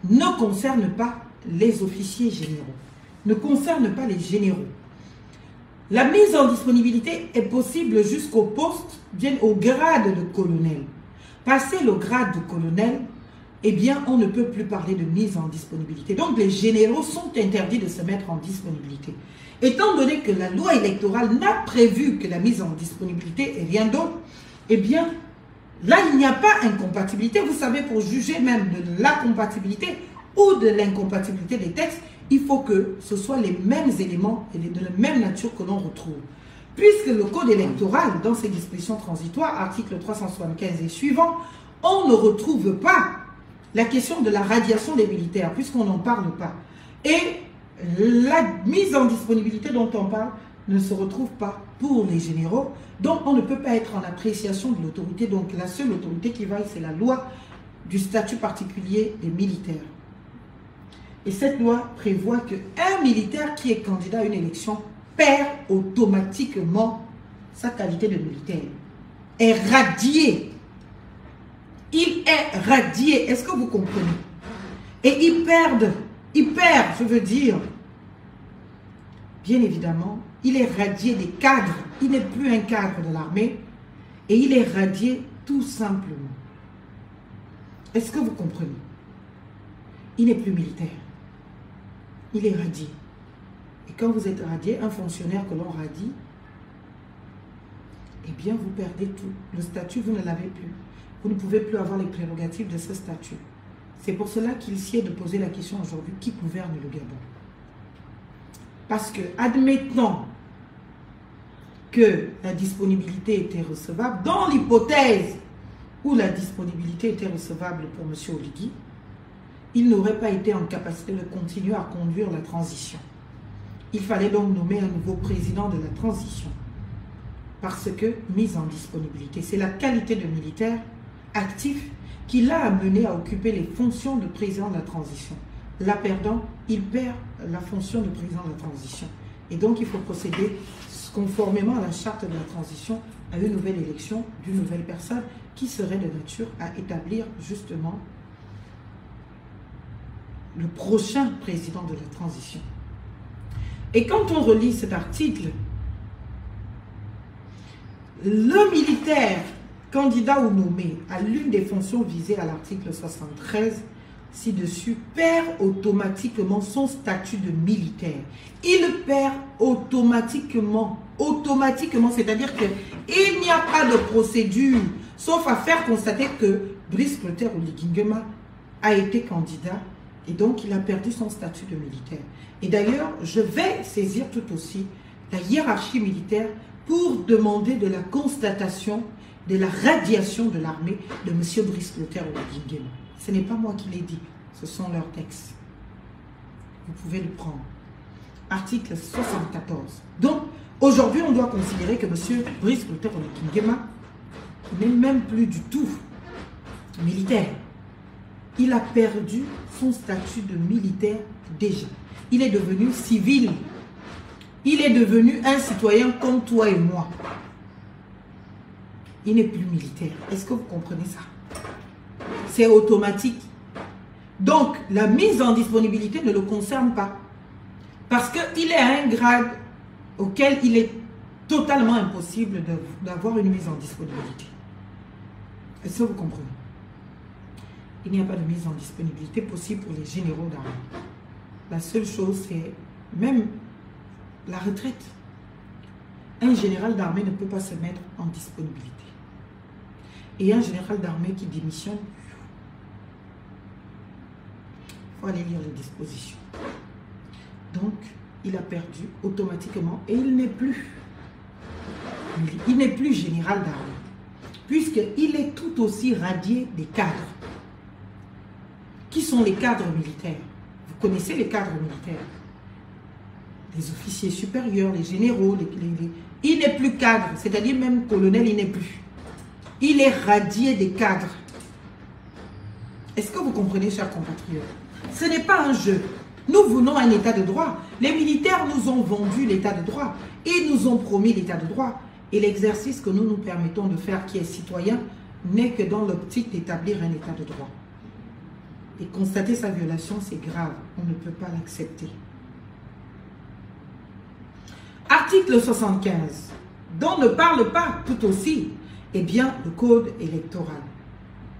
ne concerne pas les officiers généraux, ne concerne pas les généraux. La mise en disponibilité est possible jusqu'au poste, bien au grade de colonel. Passer le grade de colonel, eh bien, on ne peut plus parler de mise en disponibilité. Donc, les généraux sont interdits de se mettre en disponibilité. Étant donné que la loi électorale n'a prévu que la mise en disponibilité et rien d'autre, eh bien, là, il n'y a pas incompatibilité. Vous savez, pour juger même de la compatibilité ou de l'incompatibilité des textes, il faut que ce soit les mêmes éléments et de la même nature que l'on retrouve. Puisque le code électoral, dans ses dispositions transitoires, article 375 et suivant, on ne retrouve pas la question de la radiation des militaires, puisqu'on n'en parle pas. Et la mise en disponibilité dont on parle ne se retrouve pas pour les généraux. Donc, on ne peut pas être en appréciation de l'autorité. Donc, la seule autorité qui vaille, c'est la loi du statut particulier des militaires. Et cette loi prévoit qu'un militaire qui est candidat à une élection perd automatiquement sa qualité de militaire. Est radié. Il est radié. Est-ce que vous comprenez? Et il perd, je veux dire, bien évidemment, il est radié des cadres. Il n'est plus un cadre de l'armée et il est radié tout simplement. Est-ce que vous comprenez? Il n'est plus militaire. Il est radié. Et quand vous êtes radié, un fonctionnaire que l'on radie, eh bien, vous perdez tout. Le statut, vous ne l'avez plus. Vous ne pouvez plus avoir les prérogatives de ce statut. C'est pour cela qu'il s'y est de poser la question aujourd'hui, qui gouverne le Gabon? Parce que, admettons que la disponibilité était recevable, dans l'hypothèse où la disponibilité était recevable pour M. Oligui, il n'aurait pas été en capacité de continuer à conduire la transition. Il fallait donc nommer un nouveau président de la transition. Parce que, mise en disponibilité, c'est la qualité de militaire actif qui l'a amené à occuper les fonctions de président de la transition. La perdant, il perd la fonction de président de la transition. Et donc, il faut procéder conformément à la charte de la transition à une nouvelle élection d'une nouvelle personne qui serait de nature à établir justement le prochain président de la transition. Et quand on relit cet article, le militaire candidat ou nommé à l'une des fonctions visées à l'article 73 ci-dessus perd automatiquement son statut de militaire. Il perd automatiquement, c'est-à-dire qu'il n'y a pas de procédure, sauf à faire constater que Brice Clotaire Oligui Nguema a été candidat et donc il a perdu son statut de militaire. Et d'ailleurs, je vais saisir tout aussi la hiérarchie militaire pour demander de la constatation de la radiation de l'armée de M. Brice Clotaire Oligui Nguema. Ce n'est pas moi qui l'ai dit, ce sont leurs textes. Vous pouvez le prendre. Article 74. Donc, aujourd'hui, on doit considérer que M. Brice Clotaire Oligui Nguema n'est même plus du tout militaire. Il a perdu son statut de militaire déjà. Il est devenu civil. Il est devenu un citoyen comme toi et moi. Il n'est plus militaire. Est-ce que vous comprenez ça? C'est automatique. Donc, la mise en disponibilité ne le concerne pas. Parce qu'il est à un grade auquel il est totalement impossible d'avoir une mise en disponibilité. Est-ce que vous comprenez? Il n'y a pas de mise en disponibilité possible pour les généraux d'armée. La seule chose, c'est même la retraite. Un général d'armée ne peut pas se mettre en disponibilité. Et un général d'armée qui démissionne, il faut aller lire les dispositions. Donc, il a perdu automatiquement et il n'est plus général d'armée, puisqu'il est tout aussi radié des cadres. Qui sont les cadres militaires? Vous connaissez les cadres militaires? Les officiers supérieurs, les généraux, il n'est plus cadre, c'est-à-dire même colonel, il n'est plus. Il est radié des cadres. Est-ce que vous comprenez, chers compatriotes? Ce n'est pas un jeu. Nous voulons un état de droit. Les militaires nous ont vendu l'état de droit. Ils nous ont promis l'état de droit. Et l'exercice que nous nous permettons de faire, qui est citoyen, n'est que dans l'optique d'établir un état de droit. Et constater sa violation, c'est grave. On ne peut pas l'accepter. Article 75, dont ne parle pas tout aussi, eh bien, le code électoral.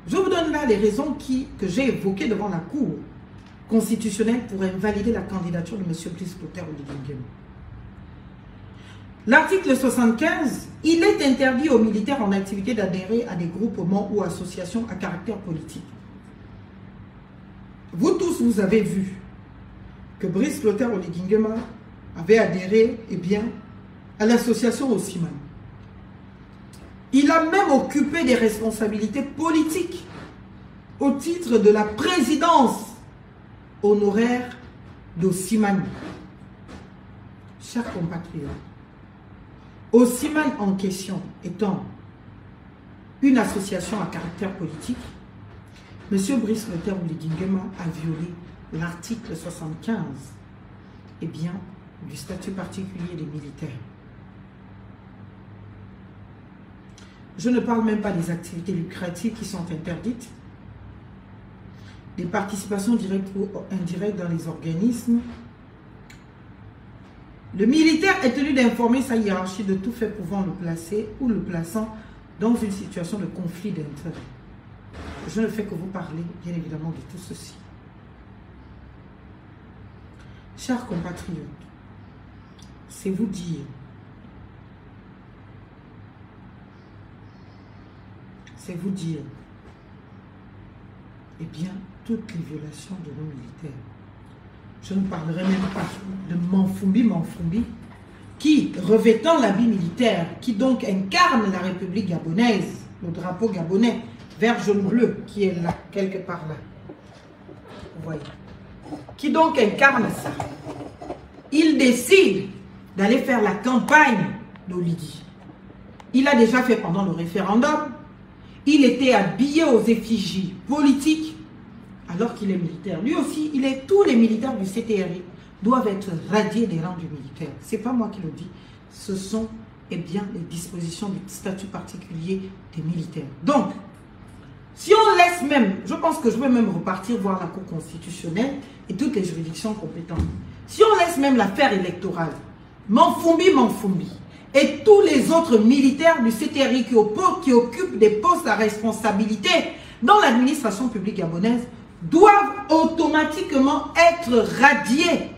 Je vous donne là les raisons que j'ai évoquées devant la Cour constitutionnelle pour invalider la candidature de M. Brice Clotaire Oligui Nguema. L'article 75, il est interdit aux militaires en activité d'adhérer à des groupements ou associations à caractère politique. Vous tous, vous avez vu que Brice Clotaire Oligui Nguema avait adhéré, eh bien, à l'association Osiman. Il a même occupé des responsabilités politiques au titre de la présidence honoraire d'Osiman. Chers compatriotes, Osiman en question étant une association à caractère politique, M. Brice Clotaire Oligui Nguema a violé l'article 75 eh bien, du statut particulier des militaires. Je ne parle même pas des activités lucratives qui sont interdites, des participations directes ou indirectes dans les organismes. Le militaire est tenu d'informer sa hiérarchie de tout fait pouvant le placer ou le plaçant dans une situation de conflit d'intérêts. Je ne fais que vous parler, bien évidemment, de tout ceci. Chers compatriotes, c'est vous dire eh bien, toutes les violations de nos militaires. Je ne parlerai même pas de Manfumbi, qui, revêtant l'habit militaire, qui donc incarne la République gabonaise, le drapeau gabonais, vert, jaune, bleu, qui est là, quelque part là. Vous voyez. Qui donc incarne ça. Il décide d'aller faire la campagne d'Oligui. Il a déjà fait pendant le référendum. Il était habillé aux effigies politiques alors qu'il est militaire. Lui aussi, tous les militaires du CTRI doivent être radiés des rangs du militaire. Ce n'est pas moi qui le dis. Ce sont les dispositions du statut particulier des militaires. Donc, si on laisse même, je pense que je vais même repartir voir la Cour constitutionnelle et toutes les juridictions compétentes. Si on laisse même l'affaire électorale, Manfumbi, et tous les autres militaires du CTRI qui occupent des postes à responsabilité dans l'administration publique gabonaise doivent automatiquement être radiés,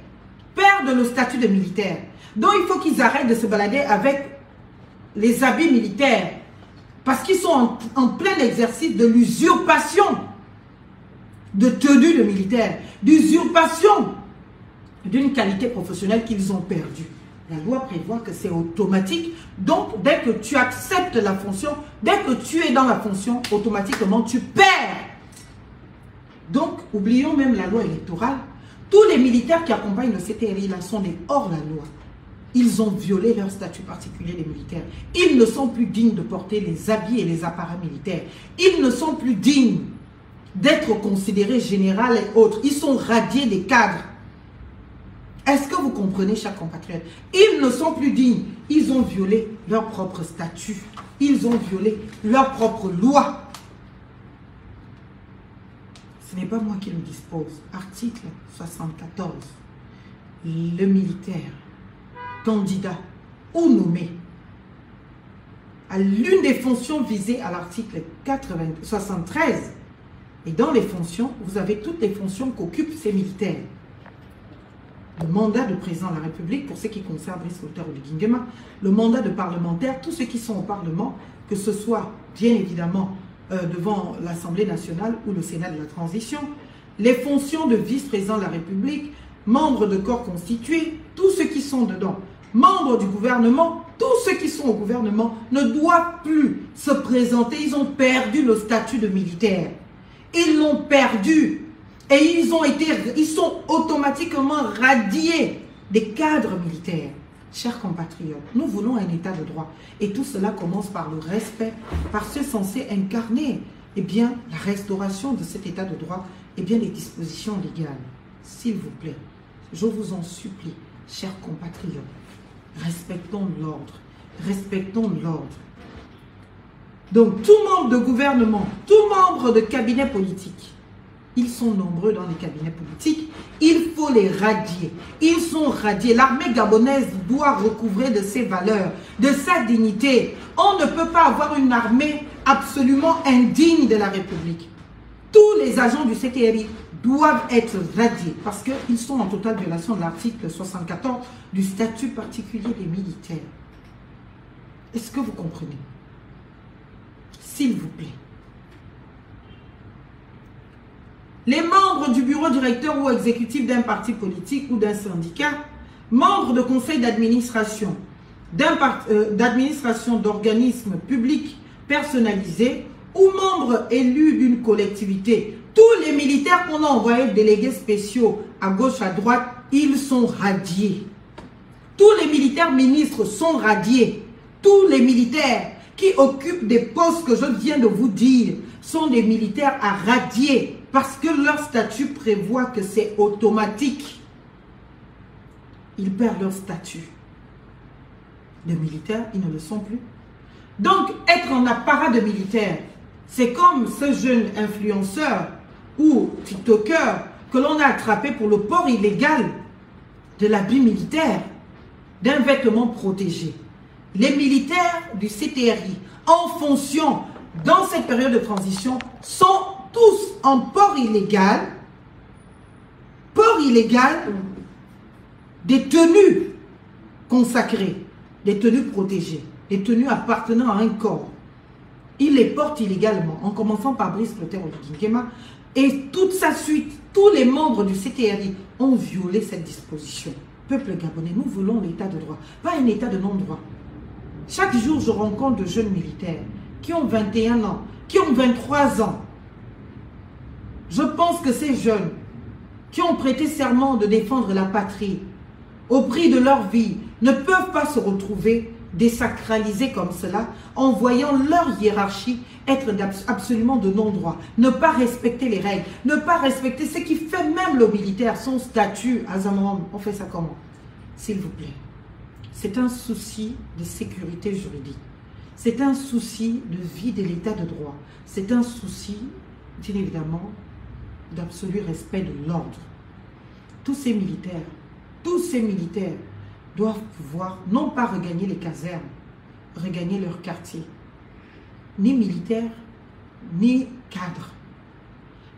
perdre le statut de militaire. Donc il faut qu'ils arrêtent de se balader avec les habits militaires parce qu'ils sont en plein exercice de l'usurpation de tenue de militaire, d'usurpation d'une qualité professionnelle qu'ils ont perdue. La loi prévoit que c'est automatique. Donc, dès que tu acceptes la fonction, dès que tu es dans la fonction, automatiquement, tu perds. Donc, oublions même la loi électorale. Tous les militaires qui accompagnent le CTRI là sont des hors-la-loi. Ils ont violé leur statut particulier des militaires. Ils ne sont plus dignes de porter les habits et les appareils militaires. Ils ne sont plus dignes d'être considérés généraux et autres. Ils sont radiés des cadres. Est-ce que vous comprenez, chers compatriotes? Ils ne sont plus dignes. Ils ont violé leur propre statut. Ils ont violé leur propre loi. Ce n'est pas moi qui le dispose. Article 74. Le militaire, candidat ou nommé à l'une des fonctions visées à l'article 73. Et dans les fonctions, vous avez toutes les fonctions qu'occupent ces militaires. Le mandat de président de la République, pour ceux qui concernent Brice Clotaire Oligui Nguema, le mandat de parlementaire, tous ceux qui sont au Parlement, que ce soit bien évidemment devant l'Assemblée nationale ou le Sénat de la transition, les fonctions de vice-président de la République, membres de corps constitués, tous ceux qui sont dedans, membres du gouvernement, tous ceux qui sont au gouvernement ne doivent plus se présenter. Ils ont perdu le statut de militaire. Ils l'ont perdu. Et ils sont automatiquement radiés des cadres militaires. Chers compatriotes, nous voulons un état de droit. Et tout cela commence par le respect, par ceux censés incarner la restauration de cet état de droit et bien les dispositions légales. S'il vous plaît, je vous en supplie, chers compatriotes, respectons l'ordre. Respectons l'ordre. Donc, tout membre de gouvernement, tout membre de cabinet politique, ils sont nombreux dans les cabinets politiques. Il faut les radier. Ils sont radiés. L'armée gabonaise doit recouvrer de ses valeurs, de sa dignité. On ne peut pas avoir une armée absolument indigne de la République. Tous les agents du CTRI doivent être radiés parce qu'ils sont en totale violation de l'article 74 du statut particulier des militaires. Est-ce que vous comprenez? S'il vous plaît. Les membres du bureau directeur ou exécutif d'un parti politique ou d'un syndicat, membres de conseil d'administration, d'organismes publics personnalisés ou membres élus d'une collectivité, tous les militaires qu'on a envoyés délégués spéciaux à gauche, à droite, ils sont radiés. Tous les militaires ministres sont radiés. Tous les militaires qui occupent des postes que je viens de vous dire sont des militaires à radier. Parce que leur statut prévoit que c'est automatique. Ils perdent leur statut de militaire, ils ne le sont plus. Donc, être en apparat de militaire, c'est comme ce jeune influenceur ou tiktoker que l'on a attrapé pour le port illégal de l'habit militaire, d'un vêtement protégé. Les militaires du CTRI, en fonction, dans cette période de transition, sont tous en port illégal des tenues consacrées, des tenues protégées, des tenues appartenant à un corps. Ils les portent illégalement, en commençant par Brice Clotaire Oligui Nguema, Et toute sa suite, tous les membres du CTRI ont violé cette disposition. Peuple gabonais, nous voulons l'état de droit, pas un état de non-droit. Chaque jour, je rencontre de jeunes militaires qui ont 21 ans, qui ont 23 ans. Je pense que ces jeunes qui ont prêté serment de défendre la patrie au prix de leur vie ne peuvent pas se retrouver désacralisés comme cela en voyant leur hiérarchie être absolument de non-droit, ne pas respecter les règles, ne pas respecter ce qui fait même le militaire, son statut à un moment. On fait ça comment? S'il vous plaît. C'est un souci de sécurité juridique. C'est un souci de vie de l'état de droit. C'est un souci, bien évidemment, d'absolu respect de l'ordre. Tous ces militaires doivent pouvoir non pas regagner les casernes, regagner leur quartier. Ni militaires, ni cadres.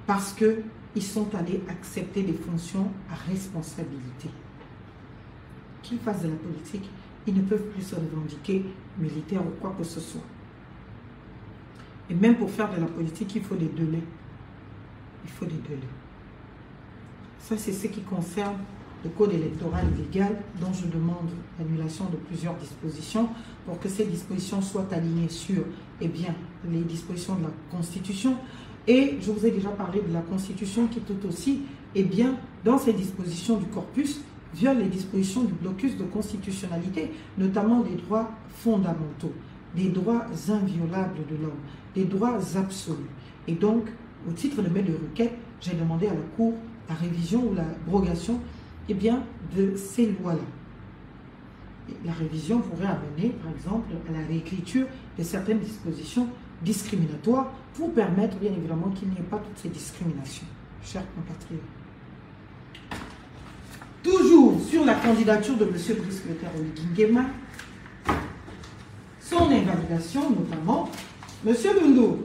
Parce qu'ils sont allés accepter des fonctions à responsabilité. Qu'ils fassent de la politique, ils ne peuvent plus se revendiquer militaires ou quoi que ce soit. Et même pour faire de la politique, il faut des délais. Il faut des délais. Ça, c'est ce qui concerne le code électoral illégal dont je demande l'annulation de plusieurs dispositions pour que ces dispositions soient alignées sur les dispositions de la Constitution. Et je vous ai déjà parlé de la Constitution qui tout aussi, dans ces dispositions du corpus, viole les dispositions du blocus de constitutionnalité, notamment des droits fondamentaux, des droits inviolables de l'homme, des droits absolus. Et donc, au titre de mes deux requêtes, j'ai demandé à la Cour la révision ou l'abrogation de ces lois-là. La révision pourrait amener, par exemple, à la réécriture de certaines dispositions discriminatoires pour permettre, bien évidemment, qu'il n'y ait pas toutes ces discriminations. Chers compatriotes. Toujours sur la candidature de M. Brice Clotaire Oligui Nguema, son invalidation notamment, M. Lundu.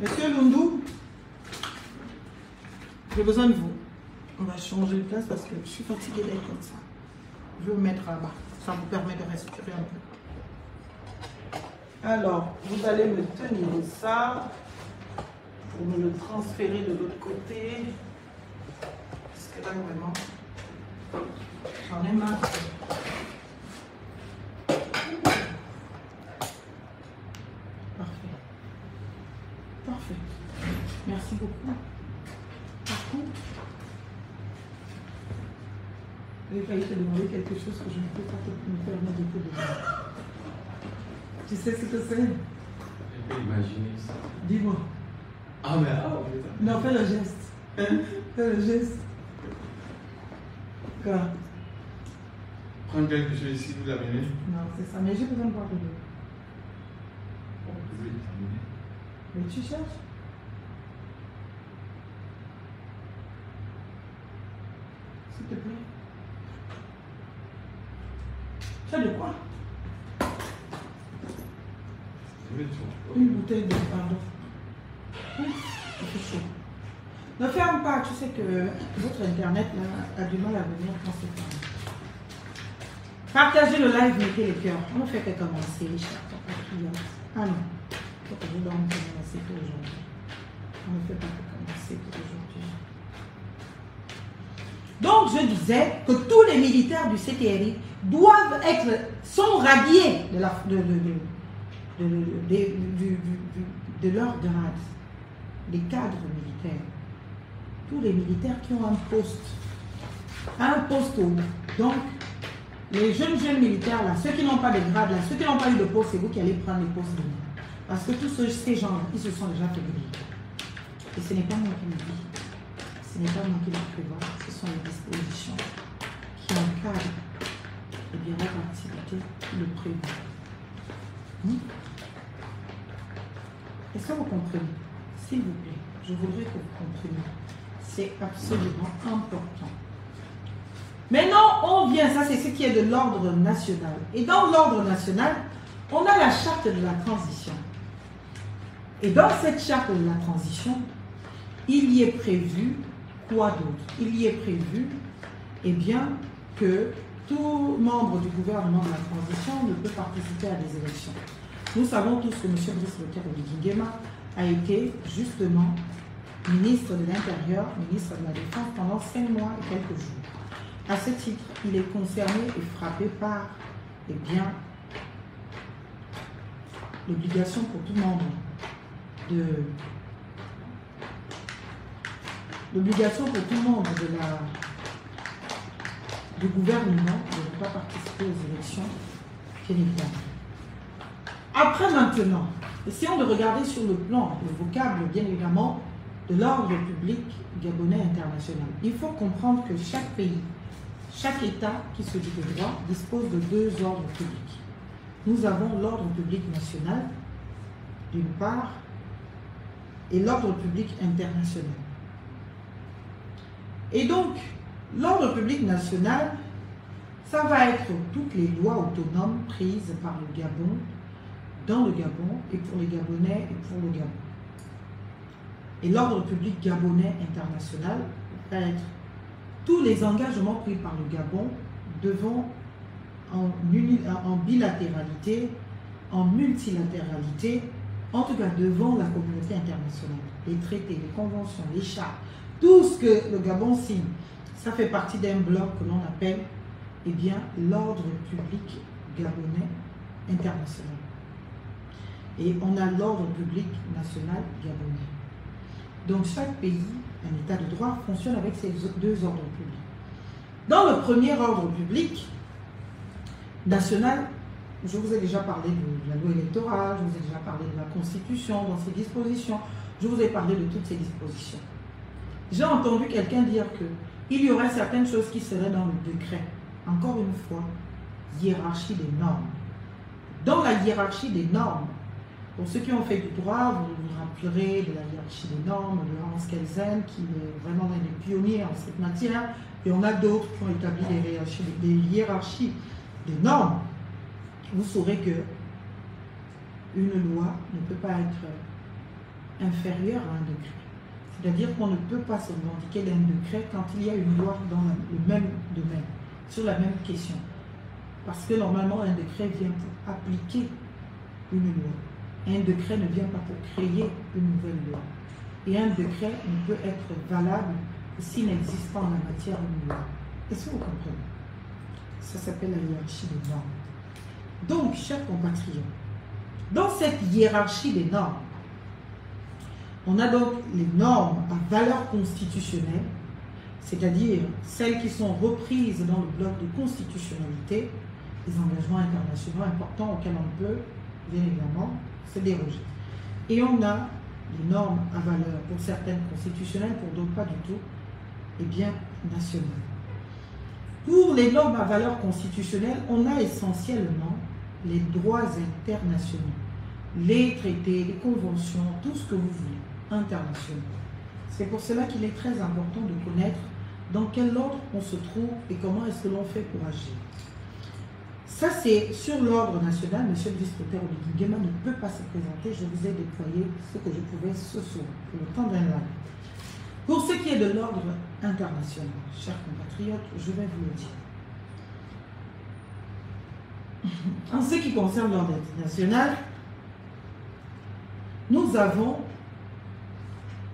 Monsieur Lundu, j'ai besoin de vous. On va changer de place parce que je suis fatiguée d'être comme ça. Je vais me mettre là-bas. Ça vous permet de respirer un peu. Alors, vous allez me tenir ça pour me le transférer de l'autre côté. Parce que là, vraiment, j'en ai marre. Parfait. Parfait. Merci beaucoup. Par contre, j'ai failli te demander quelque chose que je ne peux pas me permettre de te demander. Tu sais ce que c'est? Je peux imaginer ça. Dis-moi. Ah, mais non, fais le geste. Fais le geste. Quoi? Prendre quelque chose ici, vous l'amener? Non, c'est ça, mais j'ai besoin de voir de l'eau. Vous voulez terminer? Mais tu cherches? S'il te plaît. Tu as de quoi? Une bouteille de pardon. Il fait chaud. Ne ferme pas, tu sais que votre internet là, a du mal à venir quand c'est fermé. Partagez le live, mettez les cœurs. On ne fait que commencer, chers compatriotes. Ah non, il faut que je dorme commencer pour aujourd'hui. On ne fait pas que commencer pour aujourd'hui. Donc je disais que tous les militaires du CTRI sont radiés de leur grade, des cadres militaires. Tous les militaires qui ont un poste haut. Donc, les jeunes militaires là, ceux qui n'ont pas de grade là, ceux qui n'ont pas eu de poste, c'est vous qui allez prendre les postes de nous. Parce que tous ces gens, ils se sont déjà fait briller. Et ce n'est pas moi qui le dis. Ce n'est pas moi qui le prévois. Ce sont les dispositions qui encadrent votre activité qui le prévoit. Est-ce que vous comprenez? S'il vous plaît, je voudrais que vous compreniez. C'est absolument important. Maintenant, on vient, ça c'est ce qui est de l'ordre national. Et dans l'ordre national, on a la charte de la transition. Et dans cette charte de la transition, il y est prévu quoi d'autre? Il y est prévu, que tout membre du gouvernement de la transition ne peut participer à des élections. Nous savons tous que M. Brice Clotaire Oligui Nguema a été justement ministre de l'Intérieur, ministre de la Défense pendant 5 mois et quelques jours. À ce titre, il est concerné et frappé par, eh bien, l'obligation pour tout membre du gouvernement de ne pas participer aux élections, bien évidemment. Après maintenant, essayons de regarder sur le plan, le vocable, bien évidemment, de l'ordre public gabonais international. Il faut comprendre que chaque pays, chaque État qui se dit de droit dispose de 2 ordres publics. Nous avons l'ordre public national, d'une part, et l'ordre public international. Et donc, l'ordre public national, ça va être toutes les lois autonomes prises par le Gabon, dans le Gabon, et pour les Gabonais et pour le Gabon. Et l'ordre public gabonais international va être tous les engagements pris par le Gabon devant, en bilatéralité, en multilatéralité, en tout cas devant la communauté internationale. Les traités, les conventions, les chartes, tout ce que le Gabon signe, ça fait partie d'un bloc que l'on appelle, eh bien, l'ordre public gabonais international. Et on a l'ordre public national gabonais. Donc chaque pays, un État de droit, fonctionne avec ces 2 ordres publics. Dans le premier ordre public national, je vous ai déjà parlé de la loi électorale, je vous ai déjà parlé de la Constitution, dans ses dispositions, je vous ai parlé de toutes ces dispositions. J'ai entendu quelqu'un dire qu'il y aurait certaines choses qui seraient dans le décret. Encore une fois, hiérarchie des normes. Dans la hiérarchie des normes, pour ceux qui ont fait du droit, vous vous rappellerez de la hiérarchie des normes, de Hans Kelsen, qui est vraiment l'un des pionniers en cette matière, et on a d'autres qui ont établi des hiérarchies des normes. Vous saurez que une loi ne peut pas être inférieure à un décret. C'est-à-dire qu'on ne peut pas se revendiquer d'un décret quand il y a une loi dans le même domaine, sur la même question. Parce que normalement, un décret vient pour appliquer une loi. Un décret ne vient pas pour créer une nouvelle loi. Et un décret ne peut être valable s'il n'existe pas en la matière une loi. Est-ce que vous comprenez? Ça s'appelle la hiérarchie des normes. Donc, chers compatriotes, dans cette hiérarchie des normes, on a donc les normes à valeur constitutionnelle, c'est-à-dire celles qui sont reprises dans le bloc de constitutionnalité, les engagements internationaux importants auxquels on peut, bien évidemment, se déroger. Et on a les normes à valeur, pour certaines constitutionnelles, pour d'autres pas du tout, et bien nationales. Pour les normes à valeur constitutionnelle, on a essentiellement les droits internationaux, les traités, les conventions, tout ce que vous voulez, internationaux. C'est pour cela qu'il est très important de connaître dans quel ordre on se trouve et comment est-ce que l'on fait pour agir. Ça, c'est sur l'ordre national. Monsieur le vice-président Oligui Nguema ne peut pas se présenter. Je vous ai déployé ce que je pouvais ce soir, pour le temps d'un live. Pour ce qui est de l'ordre international, chers compatriotes, je vais vous le dire. En ce qui concerne l'ordre international, nous avons,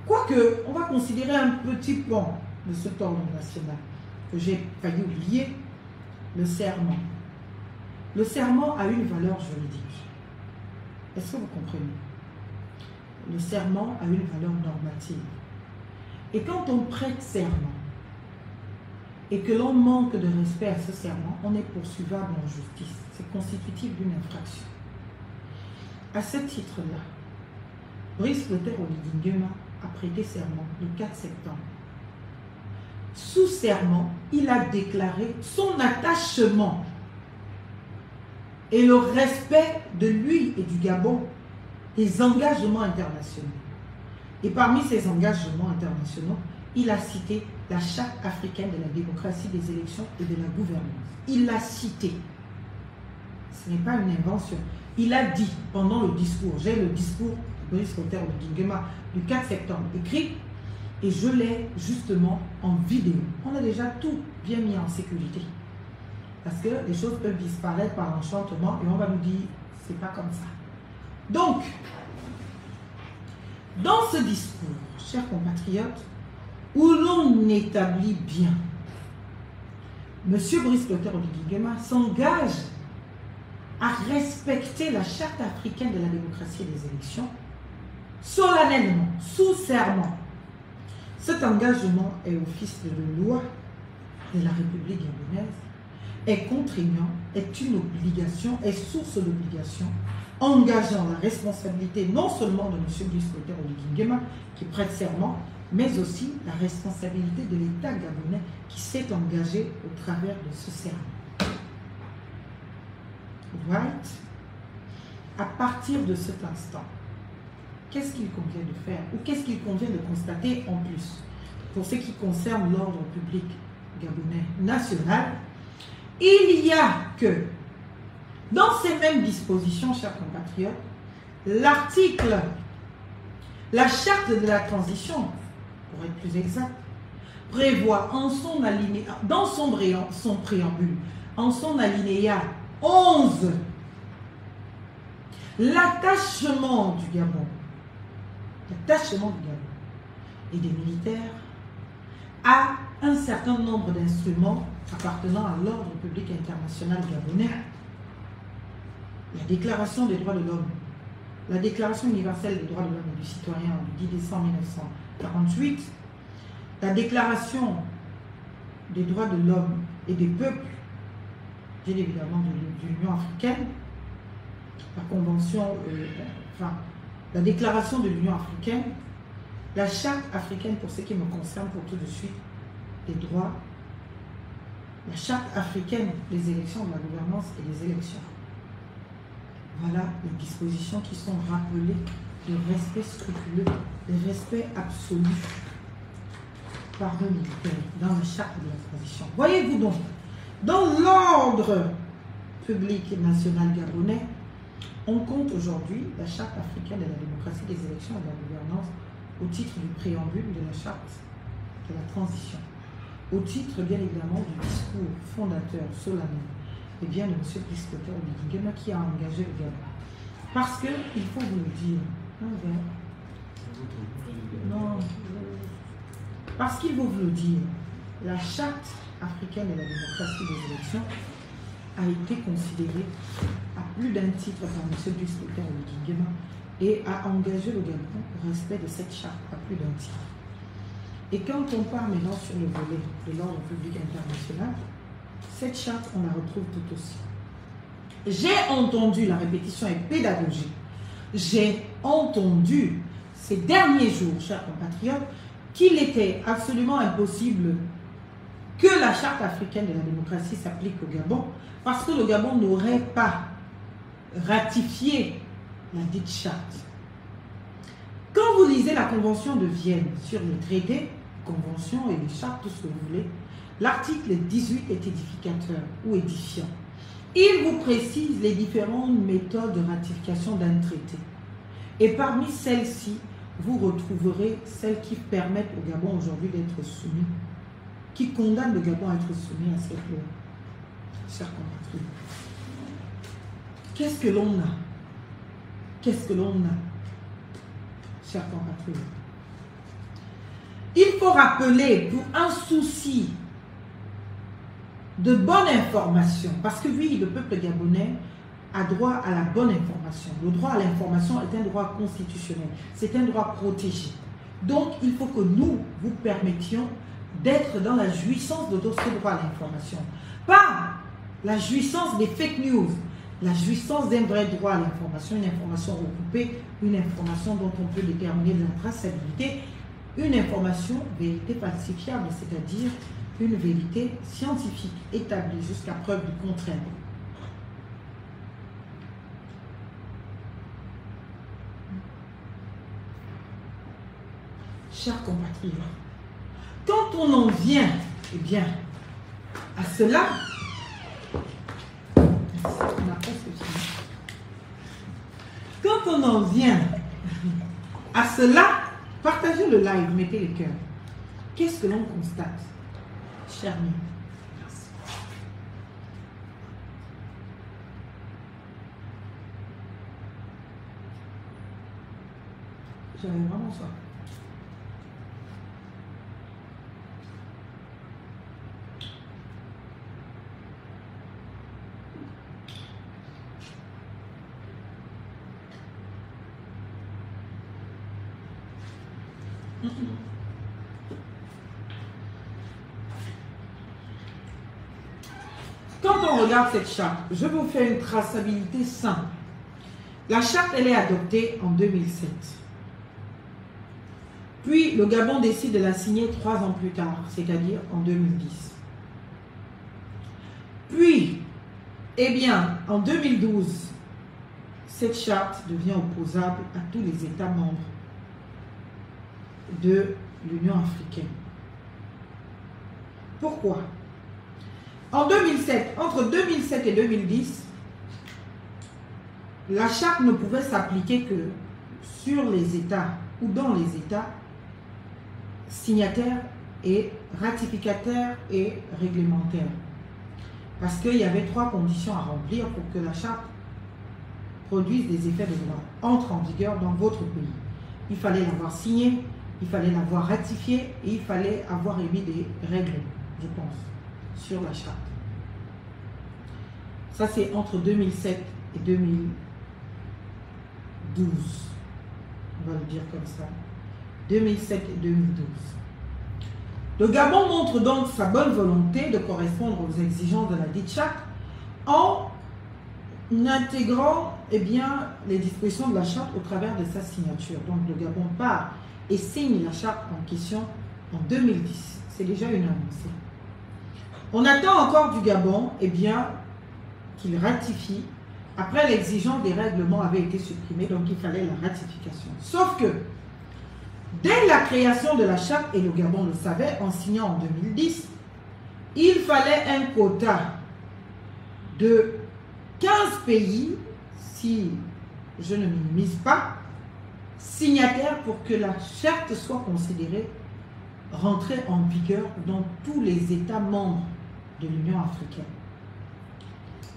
quoique, on va considérer un petit pan de cet ordre national, que j'ai failli oublier, le serment. Le serment a une valeur juridique. Est-ce que vous comprenez? Le serment a une valeur normative. Et quand on prête serment et que l'on manque de respect à ce serment, on est poursuivable en justice. C'est constitutif d'une infraction. À ce titre-là, Brice Clotaire Oligui Nguema a prêté serment le 4 septembre. Sous serment, il a déclaré son attachement et le respect de lui et du Gabon des engagements internationaux. Et parmi ces engagements internationaux, il a cité la Charte africaine de la démocratie, des élections et de la gouvernance. Il l'a cité. Ce n'est pas une invention. Il a dit pendant le discours, j'ai le discours de Brice Clotaire Oligui Nguema du 4 septembre écrit, et je l'ai justement en vidéo. On a déjà tout bien mis en sécurité. Parce que les choses peuvent disparaître par enchantement et on va nous dire, c'est pas comme ça. Donc, Dans ce discours, chers compatriotes, où l'on établit bien, M. Brice Clotaire Oligui Nguema s'engage à respecter la charte africaine de la démocratie et des élections, solennellement, sous serment. Cet engagement est office de loi de la République gabonaise, est contraignant, est une obligation, est source d'obligation, engageant la responsabilité non seulement de M. Brice Clotaire Oligui Nguema, qui prête serment, mais aussi la responsabilité de l'État gabonais qui s'est engagé au travers de ce serment. Right? À partir de cet instant, qu'est-ce qu'il convient de faire ou qu'est-ce qu'il convient de constater en plus pour ce qui concerne l'ordre public gabonais national? Il y a que dans ces mêmes dispositions, chers compatriotes, l'article, la charte de la transition, pour être plus exact, prévoit en son alinéa, dans son préambule, en son alinéa 11, l'attachement du Gabon et des militaires à un certain nombre d'instruments appartenant à l'ordre public international gabonais. La Déclaration des droits de l'homme, la Déclaration universelle des droits de l'homme et du citoyen du 10 décembre 1948, la Déclaration des droits de l'homme et des peuples, bien évidemment de l'Union africaine, la Convention, la Déclaration de l'Union africaine, la Charte africaine pour ce qui me concerne pour tout de suite, des droits, la Charte africaine des élections, de la gouvernance et des élections. Voilà les dispositions qui sont rappelées de respect scrupuleux, de respect absolu par le militaire dans la charte de la transition. Voyez-vous donc, dans l'ordre public national gabonais, on compte aujourd'hui la charte africaine de la démocratie, des élections et de la gouvernance au titre du préambule de la charte de la transition, au titre bien évidemment du discours fondateur solennel et bien de M. Brice Clotaire Oligui Nguema qui a engagé le Gabon. Parce que, il faut vous le dire, non, parce qu'il faut vous le dire, la charte africaine de la démocratie des élections a été considérée à plus d'un titre par M. Brice Clotaire Oligui Nguema et a engagé le Gabon au respect de cette charte à plus d'un titre. Et quand on part maintenant sur le volet de l'ordre public international, cette charte, on la retrouve tout aussi. J'ai entendu, la répétition est pédagogique, j'ai entendu ces derniers jours, chers compatriotes, qu'il était absolument impossible que la charte africaine de la démocratie s'applique au Gabon, parce que le Gabon n'aurait pas ratifié la dite charte. Quand vous lisez la Convention de Vienne sur les traités, conventions et les chartes, tout ce que vous voulez, l'article 18 est édificateur ou édifiant. Il vous précise les différentes méthodes de ratification d'un traité. Et parmi celles-ci, vous retrouverez celles qui permettent au Gabon aujourd'hui d'être soumis, qui condamnent le Gabon à être soumis à cette loi. Chers compatriotes, qu'est-ce que l'on a? Qu'est-ce que l'on a, chers compatriotes? Il faut rappeler, pour un souci de bonne information, parce que oui, le peuple gabonais a droit à la bonne information. Le droit à l'information est un droit constitutionnel, c'est un droit protégé. Donc, il faut que nous vous permettions d'être dans la jouissance de ce droit à l'information. Pas la jouissance des fake news, la jouissance d'un vrai droit à l'information, une information recoupée, une information dont on peut déterminer la traçabilité, une information vérité falsifiable, c'est-à-dire une vérité scientifique établie jusqu'à preuve du contraire. Chers compatriotes, quand on en vient, eh bien, à cela, on a presque fini. Quand on en vient à cela, partagez le live, mettez les cœurs. Qu'est-ce que l'on constate, cher ami? Merci. J'avais vraiment ça. Quand on regarde cette charte, je vous fais une traçabilité simple. La charte, elle est adoptée en 2007. Puis, le Gabon décide de la signer 3 ans plus tard, c'est-à-dire en 2010. Puis, eh bien, en 2012, cette charte devient opposable à tous les États membres de l'Union africaine. Pourquoi? En 2007, entre 2007 et 2010, la charte ne pouvait s'appliquer que sur les États ou dans les États signataires et ratificataires et réglementaires. Parce qu'il y avait 3 conditions à remplir pour que la charte produise des effets de droit, entre en vigueur dans votre pays. Il fallait l'avoir signée, il fallait l'avoir ratifiée et il fallait avoir émis des règles, je pense, sur la charte. Ça, c'est entre 2007 et 2012. On va le dire comme ça. 2007 et 2012. Le Gabon montre donc sa bonne volonté de correspondre aux exigences de la dite charte en intégrant les dispositions de la charte au travers de sa signature. Donc le Gabon part et signe la charte en question en 2010. C'est déjà une avancée. On attend encore du Gabon qu'il ratifie. Après, l'exigence des règlements avait été supprimée, donc il fallait la ratification. Sauf que, dès la création de la charte, et le Gabon le savait, en signant en 2010, il fallait un quota de 15 pays, si je ne minimise pas, signataires pour que la charte soit considérée rentrée en vigueur dans tous les États membres de l'Union africaine.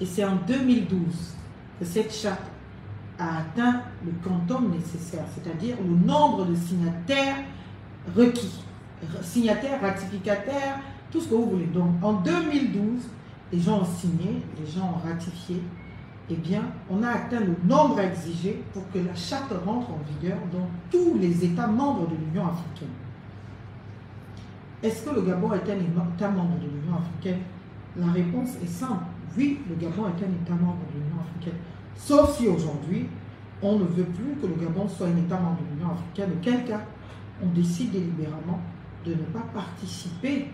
Et c'est en 2012 que cette charte a atteint le quantum nécessaire, c'est-à-dire le nombre de signataires requis. Signataires, ratificataires, tout ce que vous voulez. Donc en 2012, les gens ont signé, les gens ont ratifié. On a atteint le nombre exigé pour que la charte rentre en vigueur dans tous les États membres de l'Union africaine. Est-ce que le Gabon est un État membre de l'Union africaine? La réponse est simple. Oui, le Gabon est un État membre de l'Union africaine. Sauf si aujourd'hui, on ne veut plus que le Gabon soit un État membre de l'Union africaine. Auquel cas, on décide délibérément de ne pas participer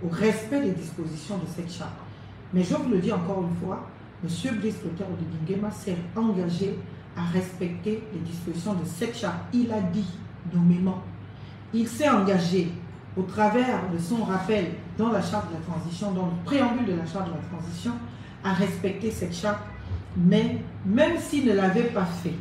au respect des dispositions de cette charte. Mais je vous le dis encore une fois, M. Brice Clotaire Oligui s'est engagé à respecter les dispositions de cette charte. Il a dit nommément, il s'est engagé au travers de son rappel dans la charte de la transition, dans le préambule de la charte de la transition, à respecter cette charte. Mais même s'il ne l'avait pas fait,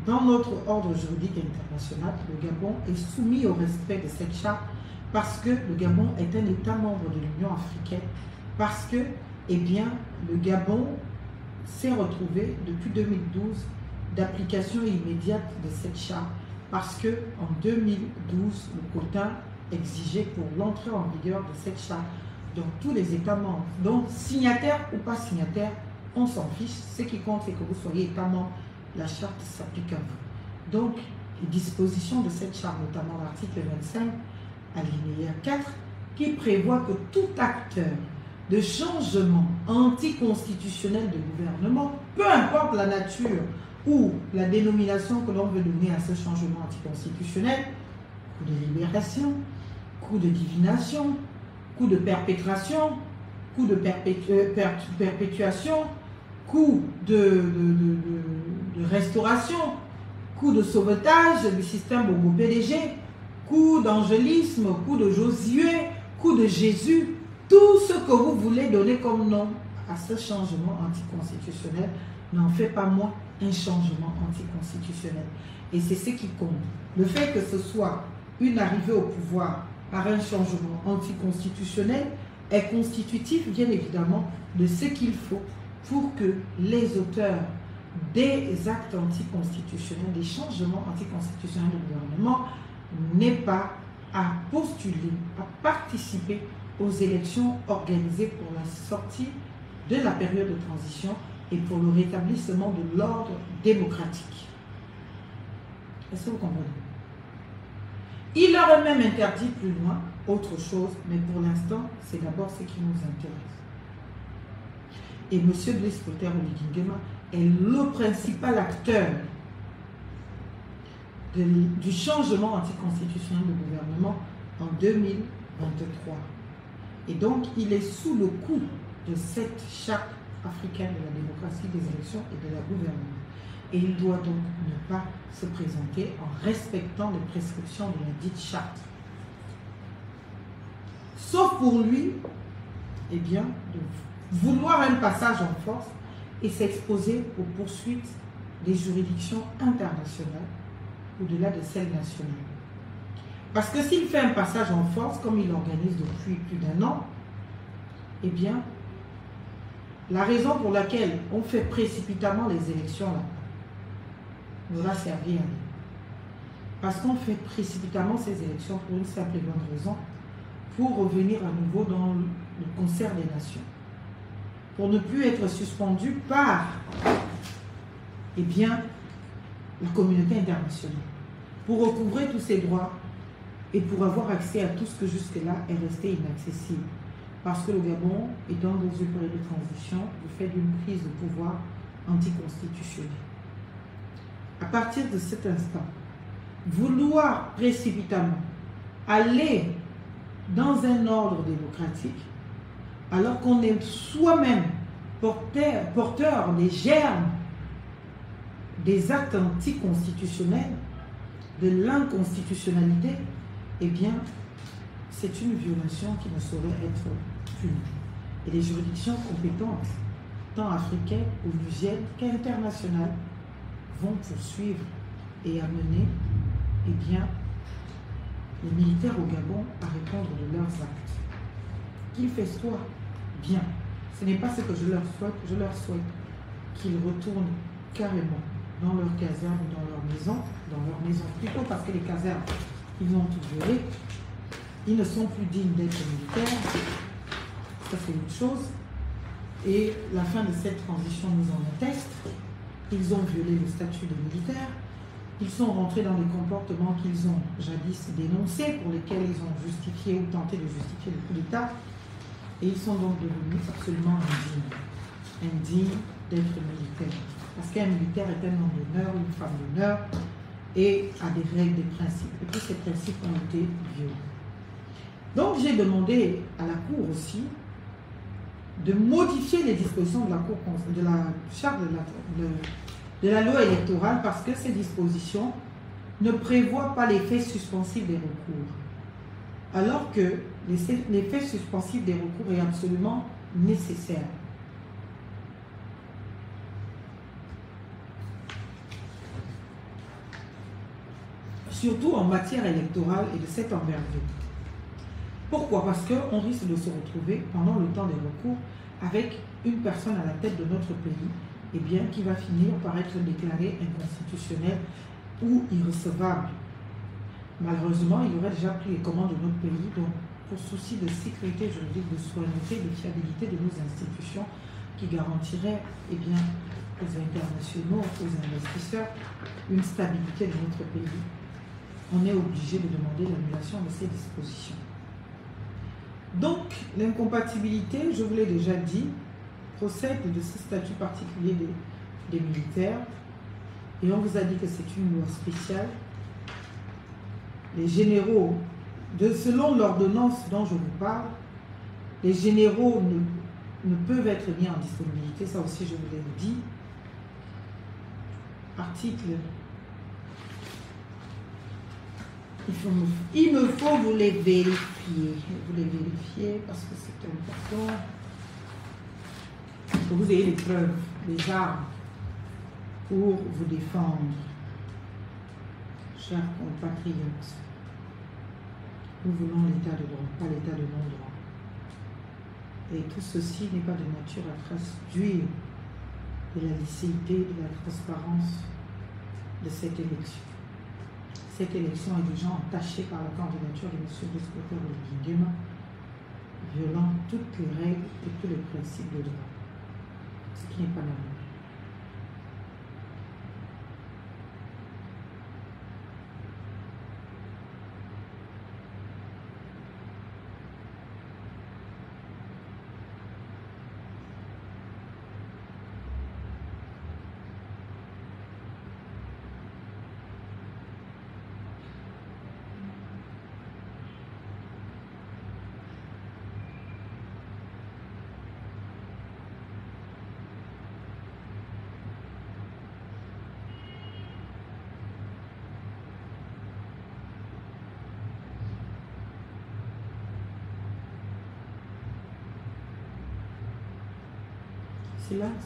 dans notre ordre juridique international, le Gabon est soumis au respect de cette charte parce que le Gabon est un État membre de l'Union africaine, parce que, le Gabon s'est retrouvé depuis 2012 d'application immédiate de cette charte, parce que en 2012, le quota exigé pour l'entrée en vigueur de cette charte dans tous les États membres, donc signataires ou pas signataires, on s'en fiche. Ce qui compte, c'est que vous soyez État membre, la charte s'applique à vous. Donc, les dispositions de cette charte, notamment l'article 25, alinéa 4, qui prévoit que tout acteur de changement anticonstitutionnel de gouvernement, peu importe la nature ou la dénomination que l'on veut donner à ce changement anticonstitutionnel, coup de libération, coup de divination, coup de perpétration, coup de perpétuation, coup de restauration, coup de sauvetage du système Bongo-PDG, coup d'angélisme, coup de Josué, coup de Jésus, tout ce que vous voulez donner comme nom à ce changement anticonstitutionnel n'en fait pas moins un changement anticonstitutionnel. Et c'est ce qui compte. Le fait que ce soit une arrivée au pouvoir par un changement anticonstitutionnel est constitutif, bien évidemment, de ce qu'il faut pour que les auteurs des actes anticonstitutionnels, des changements anticonstitutionnels du gouvernement n'aient pas à postuler, à participer aux élections organisées pour la sortie de la période de transition et pour le rétablissement de l'ordre démocratique. Est-ce que vous comprenez? Il leur est même interdit plus loin autre chose, mais pour l'instant, c'est d'abord ce qui nous intéresse. Et M. Blaise Clotaire Oligui Nguema est le principal acteur du changement anticonstitutionnel du gouvernement en 2023. Et donc, il est sous le coup de cette charte africaine de la démocratie, des élections et de la gouvernance. Et il doit donc ne pas se présenter en respectant les prescriptions de la dite charte. Sauf pour lui, eh bien, de vouloir un passage en force et s'exposer aux poursuites des juridictions internationales au-delà de celles nationales. Parce que s'il fait un passage en force, comme il l'organise depuis plus d'1 an, eh bien, la raison pour laquelle on fait précipitamment les élections là, n'aura servi à rien. Parce qu'on fait précipitamment ces élections pour une simple et bonne raison, pour revenir à nouveau dans le concert des nations. Pour ne plus être suspendu par, eh bien, la communauté internationale. Pour recouvrer tous ses droits et pour avoir accès à tout ce que jusque-là est resté inaccessible. Parce que le Gabon étant dans une période de transition du fait d'une prise de pouvoir anticonstitutionnelle. À partir de cet instant, vouloir précipitamment aller dans un ordre démocratique, alors qu'on est soi-même porteur des germes des actes anticonstitutionnels, de l'inconstitutionnalité, eh bien, c'est une violation qui ne saurait être punie. Et les juridictions compétentes, tant africaines, onusiennes qu'internationales, vont poursuivre et amener, eh bien, les militaires au Gabon à répondre de leurs actes. Qu'ils fassent soit bien. Ce n'est pas ce que je leur souhaite. Je leur souhaite qu'ils retournent carrément dans leur caserne, dans leur maison plutôt, parce que les casernes, ils ont tout violé. Ils ne sont plus dignes d'être militaires. Ça, c'est une chose. Et la fin de cette transition nous en atteste. Ils ont violé le statut de militaire. Ils sont rentrés dans des comportements qu'ils ont jadis dénoncés, pour lesquels ils ont justifié ou tenté de justifier le coup d'État. Et ils sont donc devenus absolument indignes d'être militaires. Parce qu'un militaire est un homme d'honneur, une femme d'honneur, et a des règles, des principes. Et tous ces principes ont été violés. Donc j'ai demandé à la Cour aussi de modifier les dispositions de la charte de la loi électorale, parce que ces dispositions ne prévoient pas l'effet suspensif des recours. Alors que l'effet suspensif des recours est absolument nécessaire. Surtout en matière électorale et de cette envergure. Pourquoi? Parce qu'on risque de se retrouver pendant le temps des recours avec une personne à la tête de notre pays, eh bien, qui va finir par être déclaré inconstitutionnel ou irrecevable. Malheureusement, il aurait déjà pris les commandes de notre pays, donc pour souci de sécurité juridique, de souveraineté, de fiabilité de nos institutions, qui garantirait, eh bien, aux internationaux, aux investisseurs, une stabilité de notre pays, on est obligé de demander l'annulation de ces dispositions. Donc, l'incompatibilité, je vous l'ai déjà dit, procède de ce statut particulier des militaires. Et on vous a dit que c'est une loi spéciale. Les généraux, selon l'ordonnance dont je vous parle, les généraux ne peuvent être mis en disponibilité. Ça aussi, je vous l'ai dit. Article. Il me faut vous les vérifier. Vous les vérifiez parce que c'est important. Que vous ayez les preuves, les armes pour vous défendre. Chers compatriotes, nous voulons l'état de droit, pas l'état de non-droit. Et tout ceci n'est pas de nature à traduire de la licéité et de la transparence de cette élection. Cette élection est déjà entachée par la candidature de M. le secrétaire Olivier Nguema, violant toutes les règles et tous les principes de droit, ce qui n'est pas normal.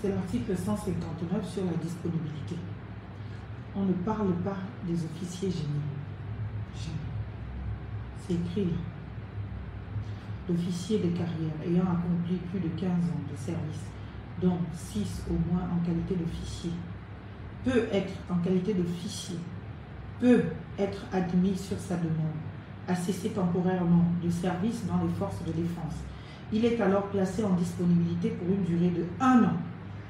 C'est l'article 159 sur la disponibilité. On ne parle pas des officiers généraux. Jamais. C'est écrit là. L'officier de carrière ayant accompli plus de 15 ans de service, dont 6 au moins en qualité d'officier, peut être en qualité d'officier, peut être admis sur sa demande à cesser temporairement de service dans les forces de défense. Il est alors placé en disponibilité pour une durée de 1 an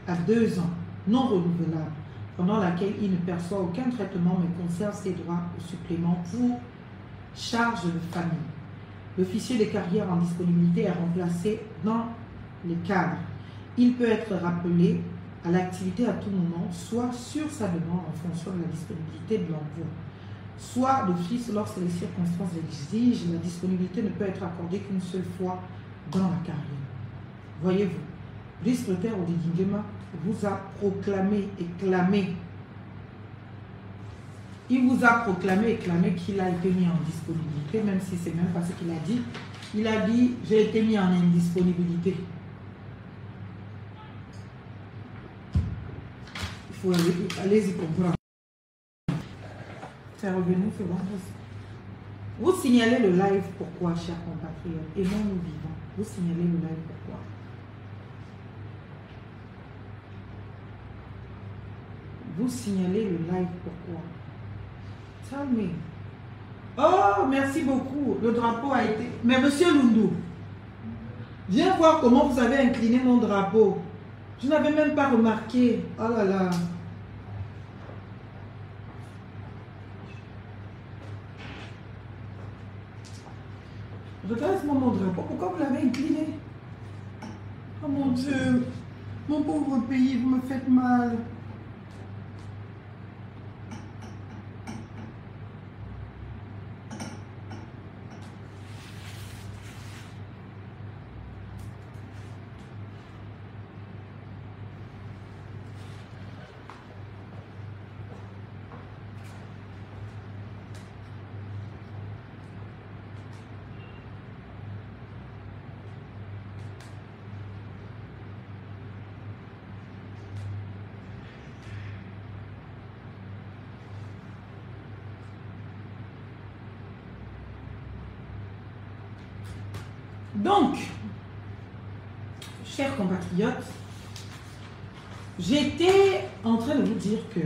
à 2 ans, non renouvelable, pendant laquelle il ne perçoit aucun traitement mais conserve ses droits au supplément pour charge de famille. L'officier de carrière en disponibilité est remplacé dans les cadres. Il peut être rappelé à l'activité à tout moment, soit sur sa demande en fonction de la disponibilité de l'emploi, soit d'office lorsque les circonstances l'exigent. La disponibilité ne peut être accordée qu'une seule fois dans la carrière. Voyez-vous, le secrétaire Olivier Nguema vous a proclamé et clamé. Il vous a proclamé et clamé qu'il a été mis en disponibilité, même si c'est même pas ce qu'il a dit. Il a dit, j'ai été mis en indisponibilité. Il faut aller-y comprendre. C'est revenu, c'est bon. Vous signalez le live pourquoi, chers compatriotes, et non nous vivons. Vous signalez le live pourquoi. Vous signalez le live pourquoi. Tell me. Oh, merci beaucoup. Le drapeau a été... Mais monsieur Lundu, viens voir comment vous avez incliné mon drapeau. Je n'avais même pas remarqué. Oh là là. Redresse-moi mon drapeau. Pourquoi vous l'avez incliné? Oh mon Dieu. Mon pauvre pays, vous me faites mal. Donc, chers compatriotes, j'étais en train de vous dire que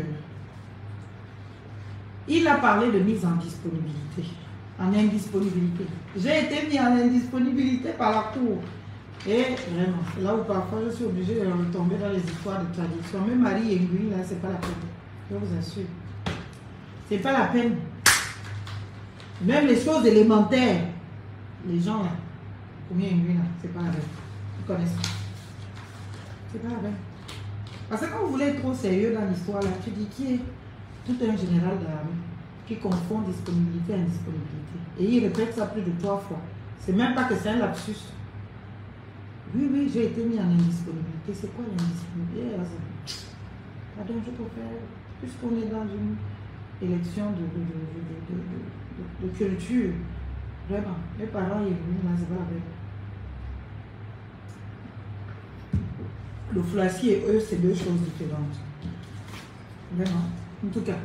il a parlé de mise en disponibilité, en indisponibilité. J'ai été mis en indisponibilité par la cour. Et vraiment, c'est là où parfois je suis obligée de retomber dans les histoires de tradition. Même Marie et Nguyen, là, c'est pas la peine. Je vous assure. C'est pas la peine. Même les choses élémentaires, les gens là, combien Nguyen là, c'est pas la peine. Ils connaissent. C'est pas la peine. Parce que quand vous voulez être trop sérieux dans l'histoire là, tu dis qui est tout un général de l'armée qui confond disponibilité et indisponibilité. Et il répète ça plus de 3 fois. C'est même pas que c'est un lapsus. Oui, oui, j'ai été mis en indisponibilité. C'est quoi l'indisponibilité? Pardon, je préfère, puisqu'on est dans une élection de culture, vraiment, mes parents, ils venus là, c'est pas la peine. Le flassi et eux, c'est 2 choses différentes. Vraiment, en tout cas.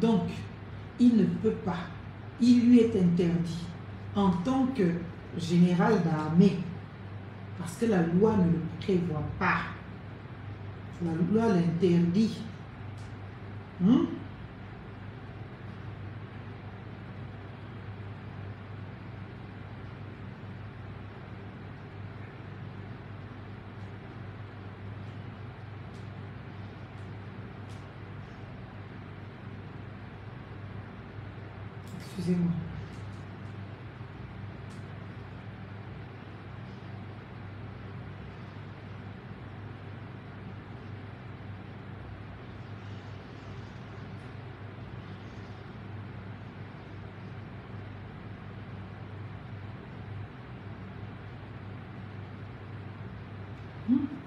Donc, il ne peut pas, il lui est interdit, en tant que général d'armée, parce que la loi ne le prévoit pas. La loi l'interdit. Excusez-moi.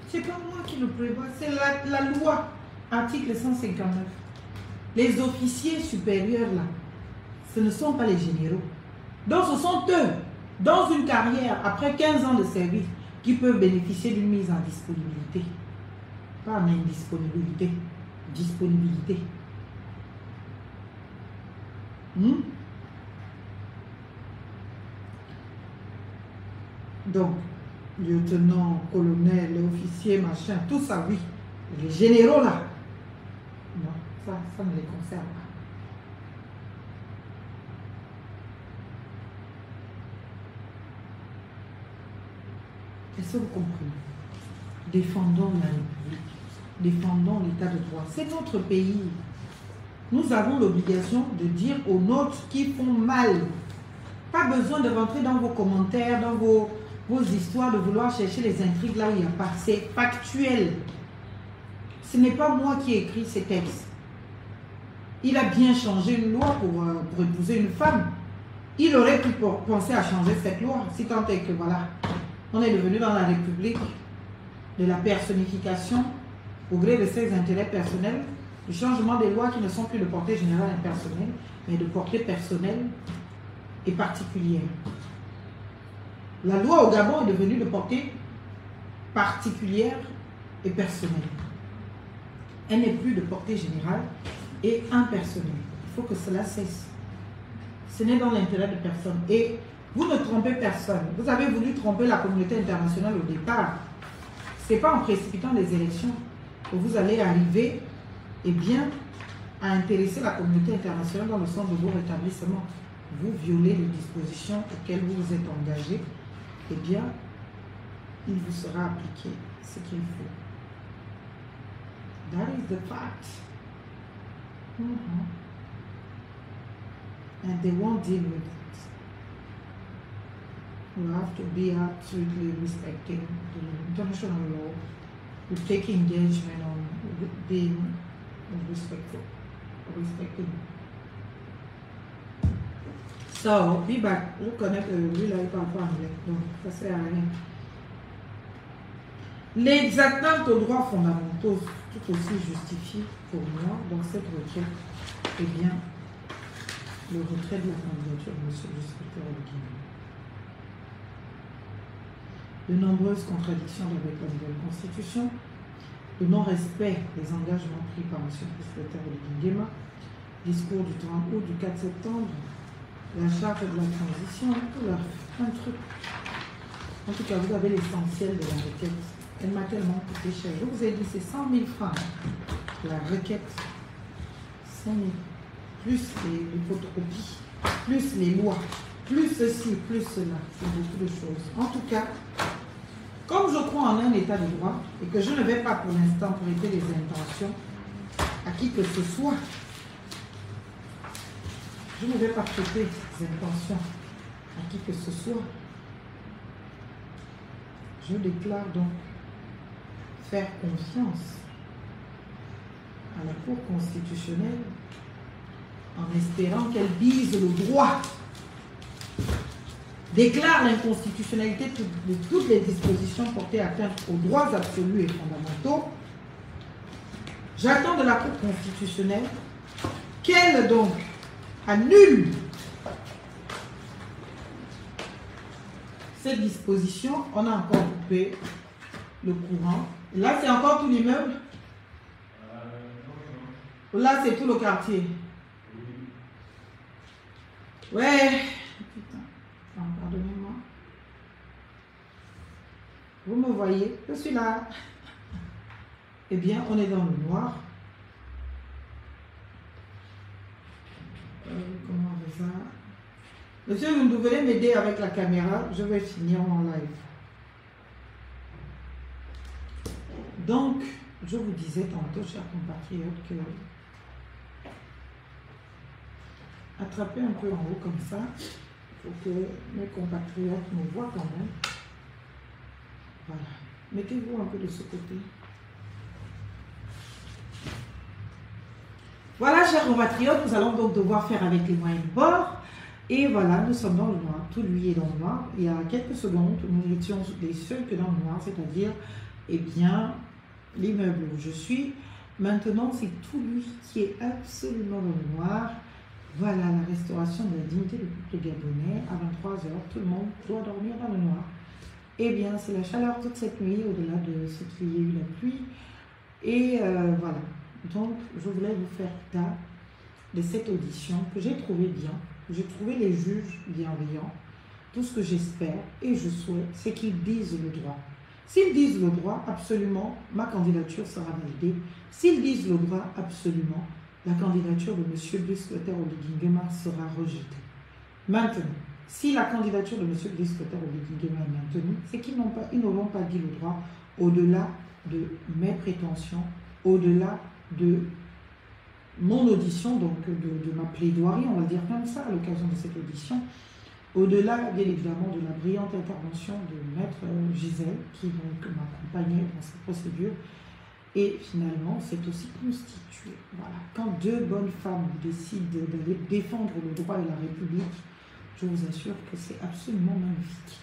C'est pas moi qui le prévois, c'est la loi, article 159. Les officiers supérieurs là, ce ne sont pas les généraux. Donc ce sont eux, dans une carrière, après 15 ans de service, qui peuvent bénéficier d'une mise en disponibilité. Pas en indisponibilité, disponibilité. Donc, lieutenant, colonel, officier, machin, tout ça, oui. Les généraux, là, non, ça ne les concerne pas. Est-ce que vous comprenez? Défendons la République, défendons l'état de droit. C'est notre pays. Nous avons l'obligation de dire aux nôtres qui font mal. Pas besoin de rentrer dans vos commentaires, dans vos histoires, de vouloir chercher les intrigues là où il n'y a pas. C'est factuel. Ce n'est pas moi qui ai écrit ces textes. Il a bien changé une loi pour épouser une femme. Il aurait pu penser à changer cette loi, si tant est que voilà, on est devenu dans la République de la personnification au gré de ses intérêts personnels, du changement des lois qui ne sont plus de portée générale et personnelle, mais de portée personnelle et particulière. La loi au Gabon est devenue de portée particulière et personnelle. Elle n'est plus de portée générale et impersonnelle. Il faut que cela cesse. Ce n'est dans l'intérêt de personne. Et vous ne trompez personne. Vous avez voulu tromper la communauté internationale au départ. Ce n'est pas en précipitant les élections que vous allez arriver à intéresser la communauté internationale dans le sens de vos rétablissements. Vous violez les dispositions auxquelles vous vous êtes engagé, il vous sera appliqué ce qu'il faut. That is the fact. And they won't deal with it. We have to be absolutely respecting the international law. We take engagement on being respectful, respecting. So, be back. Je connais que lui, là, il parle pas anglais, donc ça sert à rien. Les atteintes aux droits fondamentaux, tout aussi justifiées pour moi dans cette requête, le retrait de la candidature de M. le secrétaire de Guinée. De nombreuses contradictions avec la nouvelle constitution, le non-respect des engagements pris par M. le secrétaire de Guinée, discours du 30 août, du 4 septembre, la charte de la transition, un truc. En tout cas, vous avez l'essentiel de la requête. Elle m'a tellement coûté cher. Je vous ai dit, c'est 100 000 francs. La requête, 100 000. Plus les photocopies, plus les lois, plus ceci, plus cela. C'est beaucoup de choses. En tout cas, comme je crois en un état de droit et que je ne vais pas pour l'instant prêter des intentions à qui que ce soit, je ne vais pas prêter des intentions à qui que ce soit. Je déclare donc faire confiance à la Cour constitutionnelle en espérant qu'elle vise le droit, déclare l'inconstitutionnalité de toutes les dispositions portées atteinte aux droits absolus et fondamentaux. J'attends de la Cour constitutionnelle qu'elle donc annule cette disposition. On a encore coupé le courant. Là, c'est encore tout l'immeuble. Là, c'est tout le quartier. Ouais. Putain. Pardonnez-moi. Vous me voyez? Je suis là. eh bien, on est dans le noir. Comment on fait ça? Monsieur, vous devez m'aider avec la caméra. Je vais finir mon live. Donc, je vous disais tantôt, chers compatriotes, que attrapez un peu en haut comme ça, pour que mes compatriotes me voient quand même. Voilà. Mettez-vous un peu de ce côté. Voilà, chers compatriotes, nous allons donc devoir faire avec les moyens de bord. Et voilà, nous sommes dans le noir. Tout lui est dans le noir. Il y a quelques secondes, nous étions les seuls que dans le noir, c'est-à-dire, eh bien, l'immeuble où je suis. Maintenant, c'est tout lui qui est absolument dans le noir. Voilà, la restauration de la dignité du peuple gabonais. À 23 h, tout le monde doit dormir dans le noir. Eh bien, c'est la chaleur toute cette nuit, au-delà de ce qu'il y a eu la pluie. Et voilà. Donc, je voulais vous faire état de cette audition que j'ai trouvée bien. J'ai trouvé les juges bienveillants. Tout ce que j'espère et je souhaite, c'est qu'ils disent le droit. S'ils disent le droit, absolument, ma candidature sera validée. S'ils disent le droit, absolument, la candidature de M. Brice Clotaire Oligui-Nguema sera rejetée. Maintenant, si la candidature de M. Brice Clotaire Oligui-Nguema est maintenue, c'est qu'ils n'auront pas dit le droit au-delà de mes prétentions, au-delà de mon audition, donc de ma plaidoirie, on va dire comme ça, à l'occasion de cette audition, au-delà, bien évidemment, de la brillante intervention de Maître Gisèle, qui donc m'accompagnait dans cette procédure, et finalement, c'est aussi constitué. Voilà. Quand deux bonnes femmes décident d'aller défendre le droit et la République, je vous assure que c'est absolument magnifique.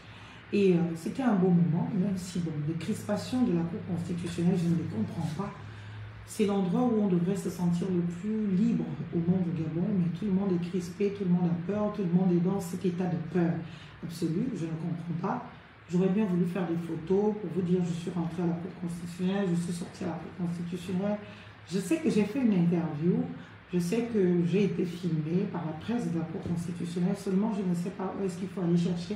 Et c'était un beau moment, même si, bon, les crispations de la Cour constitutionnelle, je ne les comprends pas. C'est l'endroit où on devrait se sentir le plus libre au monde du Gabon, mais tout le monde est crispé, tout le monde a peur, tout le monde est dans cet état de peur absolue. Je ne comprends pas. J'aurais bien voulu faire des photos pour vous dire je suis rentrée à la Cour constitutionnelle, je suis sortie à la Cour constitutionnelle. Je sais que j'ai fait une interview, je sais que j'ai été filmée par la presse de la Cour constitutionnelle, seulement je ne sais pas où est-ce qu'il faut aller chercher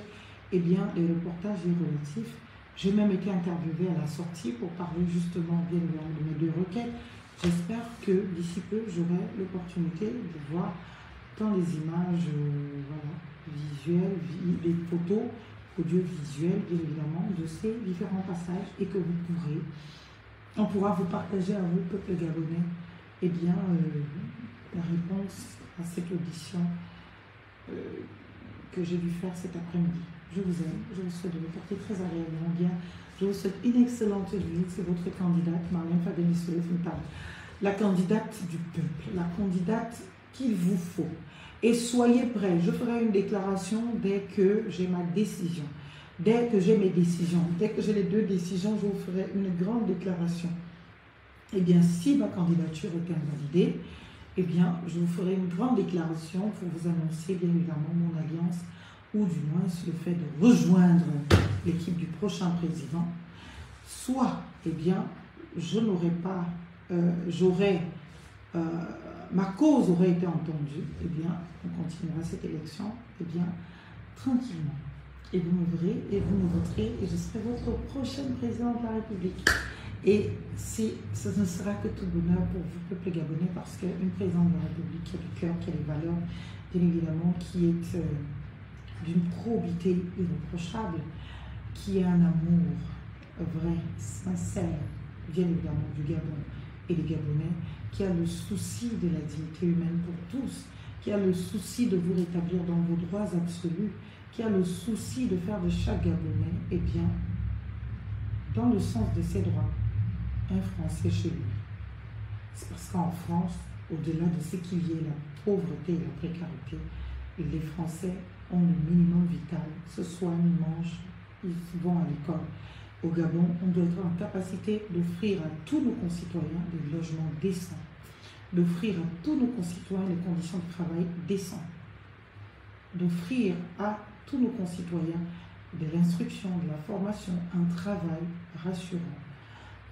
eh bien, les reportages relatifs. J'ai même été interviewée à la sortie pour parler justement bien de mes deux requêtes. J'espère que d'ici peu, j'aurai l'opportunité de voir tant les images voilà, visuelles, des photos, audiovisuelles, bien évidemment, de ces différents passages et que on pourra vous partager à vous, peuple gabonais, eh bien, la réponse à cette audition que j'ai dû faire cet après-midi. Je vous aime, je vous souhaite de vous porter très agréablement bien. Je vous souhaite une excellente nuit. C'est votre candidate, Marième Fadeni Soulef-Mpam, la candidate du peuple, la candidate qu'il vous faut. Et soyez prêts, je ferai une déclaration dès que j'ai ma décision. Dès que j'ai mes décisions, dès que j'ai les deux décisions, je vous ferai une grande déclaration. Eh bien, si ma candidature est invalidée, eh bien, je vous ferai une grande déclaration pour vous annoncer, bien évidemment, mon alliance, ou du moins le fait de rejoindre l'équipe du prochain président, soit, eh bien, je n'aurais pas, ma cause aurait été entendue, eh bien, on continuera cette élection, eh bien, tranquillement. Et vous me verrez, et vous me voterez, et je serai votre prochaine président de la République. Et ce ne sera que tout bonheur pour vous, peuple gabonais, parce qu'une présidente de la République qui a du cœur, qui a des valeurs, bien évidemment, qui est d'une probité irréprochable, qui a un amour vrai, sincère, bien évidemment, du Gabon et des Gabonais, qui a le souci de la dignité humaine pour tous, qui a le souci de vous rétablir dans vos droits absolus, qui a le souci de faire de chaque Gabonais, eh bien, dans le sens de ses droits, un Français chez lui. C'est parce qu'en France, au-delà de ce qu'il y ait la pauvreté et la précarité, les Français ont le minimum vital, se soignent, mangent, ils vont à l'école. Au Gabon, on doit être en capacité d'offrir à tous nos concitoyens des logements décents, d'offrir à tous nos concitoyens des conditions de travail décentes, d'offrir à tous nos concitoyens de l'instruction, de la formation, un travail rassurant,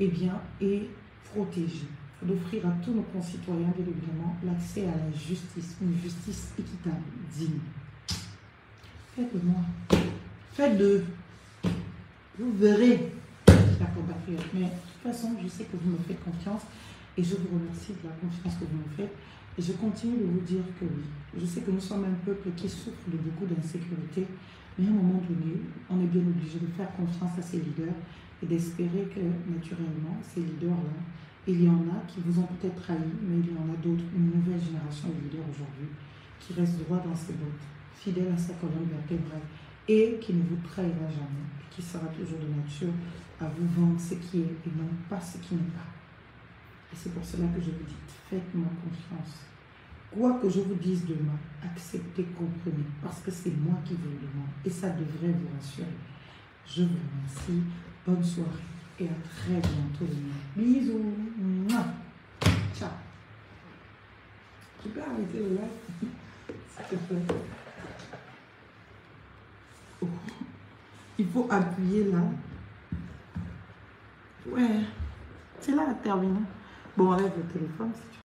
et protégé, d'offrir à tous nos concitoyens, bien évidemment, l'accès à la justice, une justice équitable, digne. Faites de moi, faites de, vous verrez, chers compatriotes. Mais de toute façon, je sais que vous me faites confiance et je vous remercie de la confiance que vous me faites. Et je continue de vous dire que oui, je sais que nous sommes un peuple qui souffre de beaucoup d'insécurité, mais à un moment donné, on est bien obligé de faire confiance à ces leaders et d'espérer que, naturellement, ces leaders-là, il y en a qui vous ont peut-être trahi, mais il y en a d'autres, une nouvelle génération de leaders aujourd'hui, qui reste droit dans ses bottes, fidèle à sa colonne vertébrale, et qui ne vous trahira jamais, et qui sera toujours de nature à vous vendre ce qui est et non pas ce qui n'est pas. Et c'est pour cela que je vous dis, faites-moi confiance. Quoi que je vous dise demain, acceptez, comprenez, parce que c'est moi qui vous le demande, et ça devrait vous rassurer. Je vous remercie, bonne soirée, et à très bientôt les miens. Bisous. Mouah. Ciao. Tu peux arrêter le live, s'il te plaît. Oh. Il faut appuyer là. Ouais, c'est là à terminer. Bon, enlève le téléphone si tu veux.